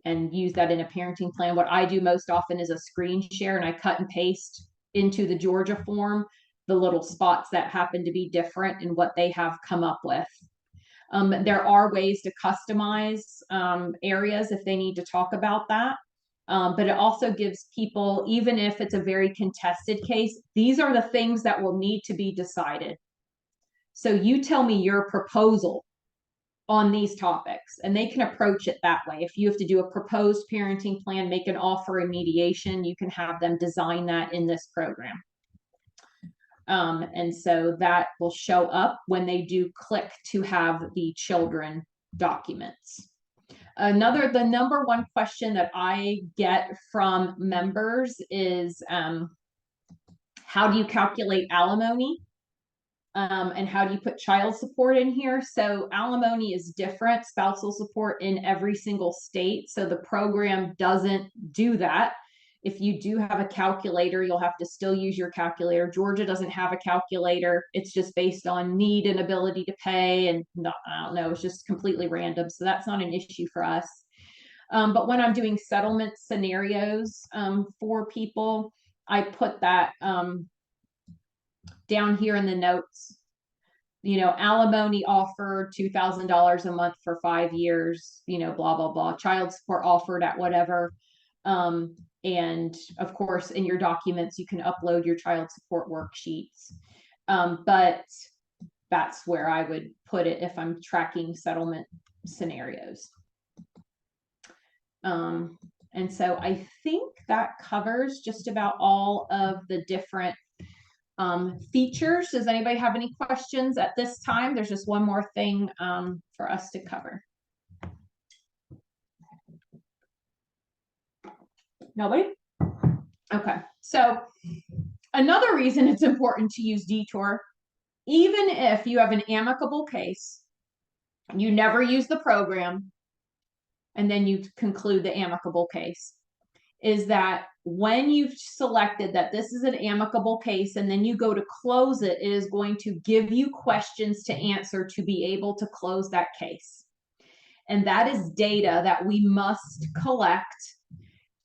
and use that in a parenting plan. What I do most often is a screen share, and I cut and paste into the Georgia form the little spots that happen to be different in what they have come up with. There are ways to customize areas if they need to talk about that. But it also gives people, even if it's a very contested case, these are the things that will need to be decided. So you tell me your proposal on these topics, and they can approach it that way. If you have to do a proposed parenting plan, make an offer in mediation, you can have them design that in this program. And so that will show up when they do click to have the children documents. The number one question that I get from members is, how do you calculate alimony? And how do you put child support in here? So alimony is different, spousal support in every single state. So the program doesn't do that. If you do have a calculator, you'll have to still use your calculator. Georgia doesn't have a calculator. It's just based on need and ability to pay. And I don't know, it's just completely random. So that's not an issue for us. But when I'm doing settlement scenarios for people, I put that down here in the notes. You know, alimony offered $2,000 a month for 5 years, you know, blah, blah, blah. Child support offered at whatever. And of course, in your documents, you can upload your child support worksheets. But that's where I would put it if I'm tracking settlement scenarios. And so I think that covers just about all of the different features. Does anybody have any questions at this time? There's just one more thing for us to cover. Nobody? Okay. So another reason it's important to use Dtour, even if you have an amicable case, you never use the program, and then you conclude the amicable case, is that when you've selected that this is an amicable case and then you go to close it, it is going to give you questions to answer to be able to close that case. And that is data that we must collect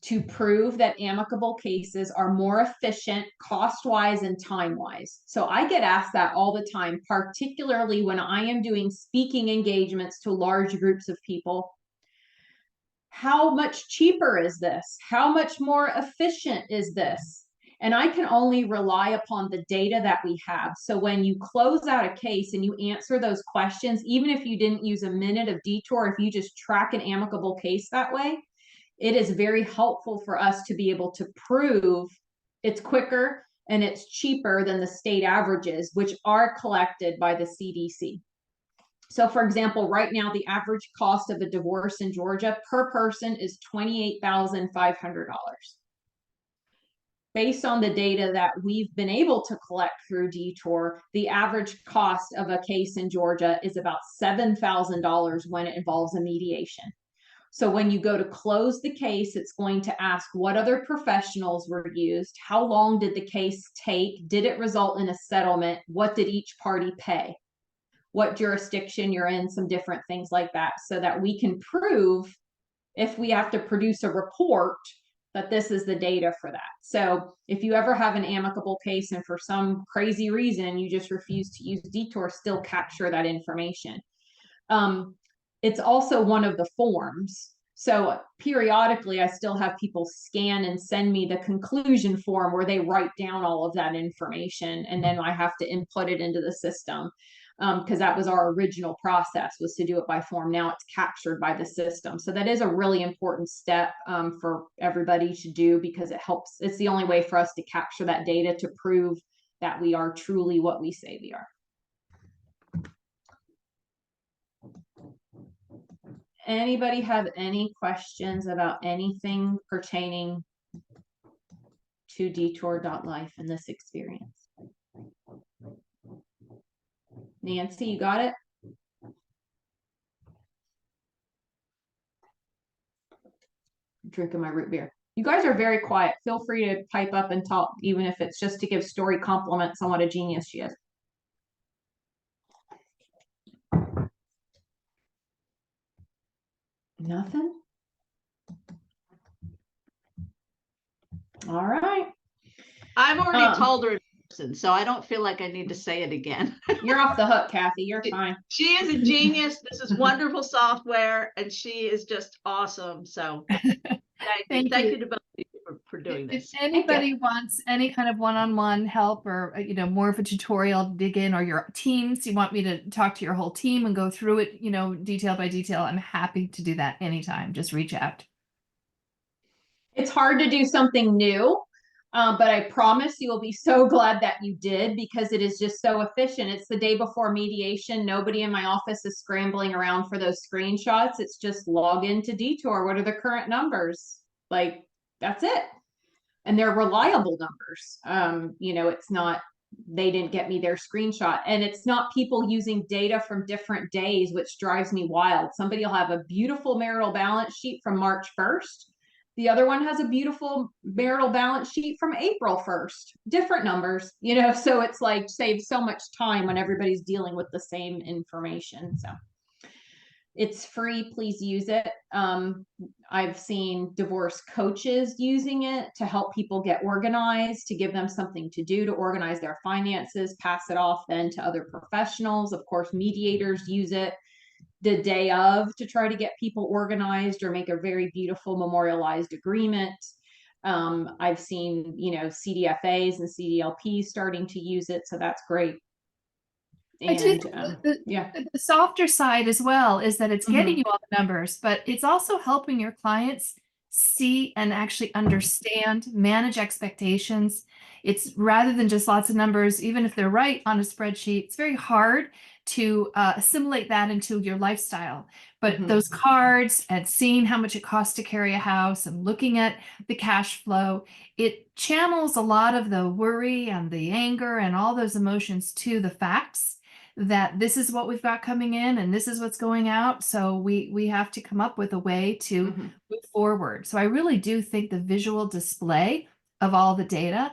to prove that amicable cases are more efficient cost-wise and time-wise. So I get asked that all the time, particularly when I am doing speaking engagements to large groups of people. How much cheaper is this? How much more efficient is this? And I can only rely upon the data that we have. So when you close out a case and you answer those questions, even if you didn't use a minute of Dtour, if you just track an amicable case that way, it is very helpful for us to be able to prove it's quicker and it's cheaper than the state averages, which are collected by the CDC. So for example, right now, the average cost of a divorce in Georgia per person is $28,500. Based on the data that we've been able to collect through Dtour, the average cost of a case in Georgia is about $7,000 when it involves a mediation. So when you go to close the case, it's going to ask what other professionals were used, how long did the case take, did it result in a settlement, what did each party pay, what jurisdiction you're in, some different things like that, so that we can prove, if we have to produce a report, that this is the data for that. So if you ever have an amicable case and for some crazy reason you just refuse to use Dtour, still capture that information. It's also one of the forms. So periodically I still have people scan and send me the conclusion form where they write down all of that information, and then I have to input it into the system. Because that was our original process, was to do it by form. Now it's captured by the system. So that is a really important step for everybody to do, because it helps. It's the only way for us to capture that data to prove that we are truly what we say we are. Anybody have any questions about anything pertaining to Dtour.Life and this experience? Nancy, you got it? I'm drinking my root beer. You guys are very quiet. Feel free to pipe up and talk, even if it's just to give Story compliments on what a genius she is. Nothing? All right. I've already told her in person, so I don't feel like I need to say it again. You're off the hook, Kathy. You're fine. She is a genius. This is wonderful software, and she is just awesome. So thank you to both of you for doing this. If anybody wants any kind of one-on-one help, or more of a tutorial to dig in, or your teams, you want me to talk to your whole team and go through it, detail by detail, I'm happy to do that anytime. Just reach out. It's hard to do something new, but I promise you will be so glad that you did, because it is just so efficient. It's the day before mediation. Nobody in my office is scrambling around for those screenshots. It's just log into Dtour. What are the current numbers? Like, that's it. And they're reliable numbers. It's not, they didn't get me their screenshot. And it's not people using data from different days, which drives me wild. Somebody will have a beautiful marital balance sheet from March 1st. The other one has a beautiful marital balance sheet from April 1st. Different numbers, so it's like saves so much time when everybody's dealing with the same information. So it's free. Please use it. I've seen divorce coaches using it to help people get organized, to give them something to do to organize their finances, pass it off then to other professionals. Of course, mediators use it the day of to try to get people organized or make a very beautiful memorialized agreement. I've seen, CDFAs and CDLPs starting to use it. So that's great. And, I do think the softer side as well is that it's getting you all the numbers, but it's also helping your clients see and actually understand, manage expectations. It's rather than just lots of numbers, even if they're right on a spreadsheet, it's very hard to assimilate that into your lifestyle. But those cards and seeing how much it costs to carry a house and looking at the cash flow, it channels a lot of the worry and the anger and all those emotions to the facts that this is what we've got coming in and this is what's going out. So we have to come up with a way to move forward. So I really do think the visual display of all the data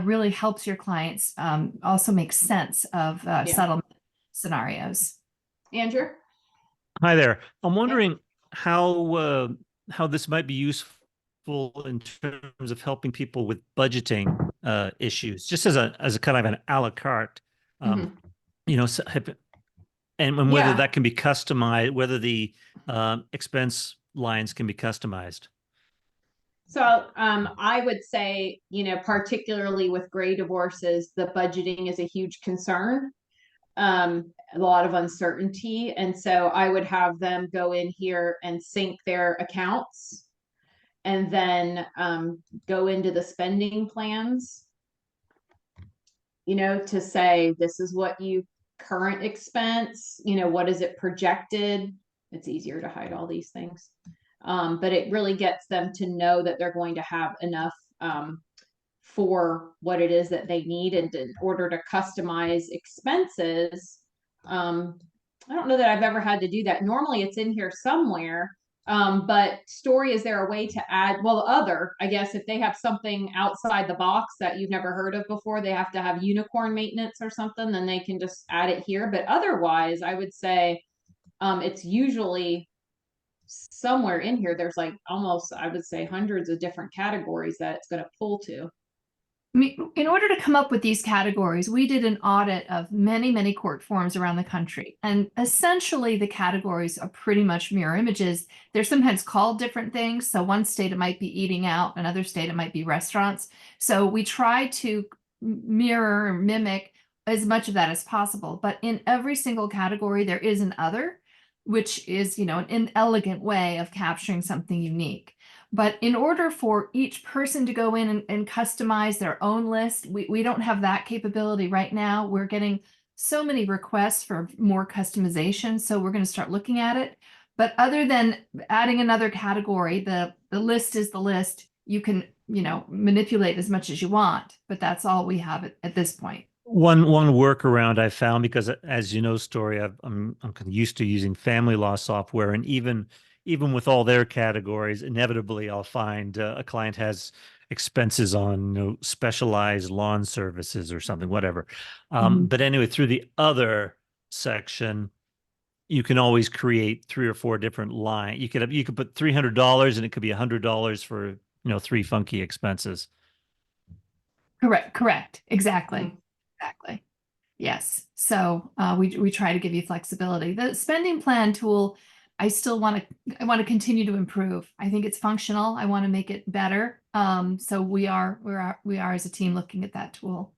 really helps your clients also make sense of settlement scenarios. Andrew? Hi there. I'm wondering how this might be useful in terms of helping people with budgeting issues, just as a kind of an a la carte. And whether that can be customized, whether the expense lines can be customized. So I would say, particularly with gray divorces, the budgeting is a huge concern. A lot of uncertainty. And so I would have them go in here and sync their accounts and then go into the spending plans, to say, this is what you current expense, what is it projected? It's easier to hide all these things. But it really gets them to know that they're going to have enough for what it is that they need. And in order to customize expenses, I don't know that I've ever had to do that. Normally it's in here somewhere. But Story, is there a way to add, I guess if they have something outside the box that you've never heard of before, they have to have unicorn maintenance or something, then they can just add it here. But otherwise, I would say it's usually somewhere in here. There's like almost, I would say, hundreds of different categories that it's going to pull to. In order to come up with these categories, we did an audit of many, many court forms around the country. And essentially, the categories are pretty much mirror images. They're sometimes called different things. So one state it might be eating out, another state it might be restaurants. So we try to mirror or mimic as much of that as possible. But in every single category, there is an other, which is, an inelegant way of capturing something unique. But in order for each person to go in and customize their own list, we don't have that capability right now. We're getting so many requests for more customization, so we're going to start looking at it. But other than adding another category, the list is the list. You can, manipulate as much as you want, but that's all we have at this point. One workaround I found, because as you know, Story, I'm kind of used to using family law software, and even with all their categories, inevitably I'll find a client has expenses on specialized lawn services or something, whatever. But anyway, through the other section, you can always create 3 or 4 different lines. You could put $300 and it could be $100 for 3 funky expenses. Correct. Exactly. Yes. So we try to give you flexibility. The spending plan tool, I want to continue to improve. I think it's functional. I want to make it better. So we are as a team looking at that tool.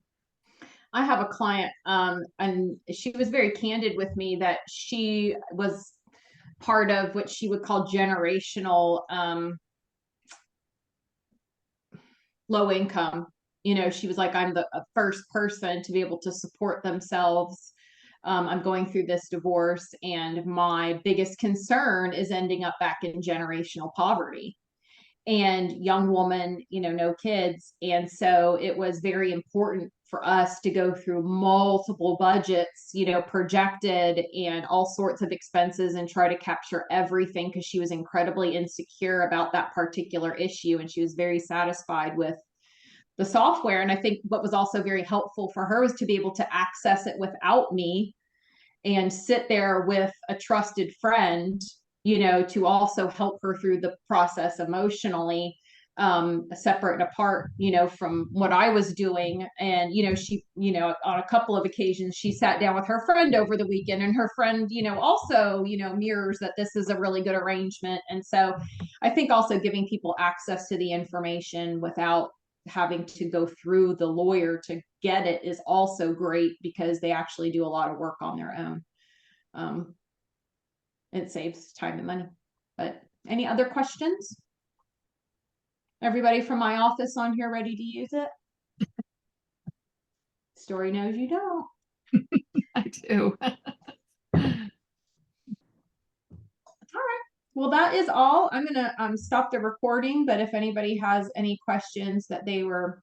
I have a client, and she was very candid with me that she was part of what she would call generational low income. She was like, I'm the first person to be able to support themselves. I'm going through this divorce, and my biggest concern is ending up back in generational poverty. And young woman, no kids. And so it was very important for us to go through multiple budgets, projected, and all sorts of expenses, and try to capture everything, because she was incredibly insecure about that particular issue. And she was very satisfied with the software. And I think what was also very helpful for her was to be able to access it without me and sit there with a trusted friend, to also help her through the process emotionally, separate and apart, from what I was doing. And, she, on a couple of occasions, she sat down with her friend over the weekend, and her friend, also, mirrors that this is a really good arrangement. And so I think also giving people access to the information without having to go through the lawyer to get it is also great, because they actually do a lot of work on their own. It saves time and money. But any other questions? Everybody from my office on here ready to use it? Story knows you don't. I do. All right. Well, that is all. I'm gonna stop the recording, but if anybody has any questions that they were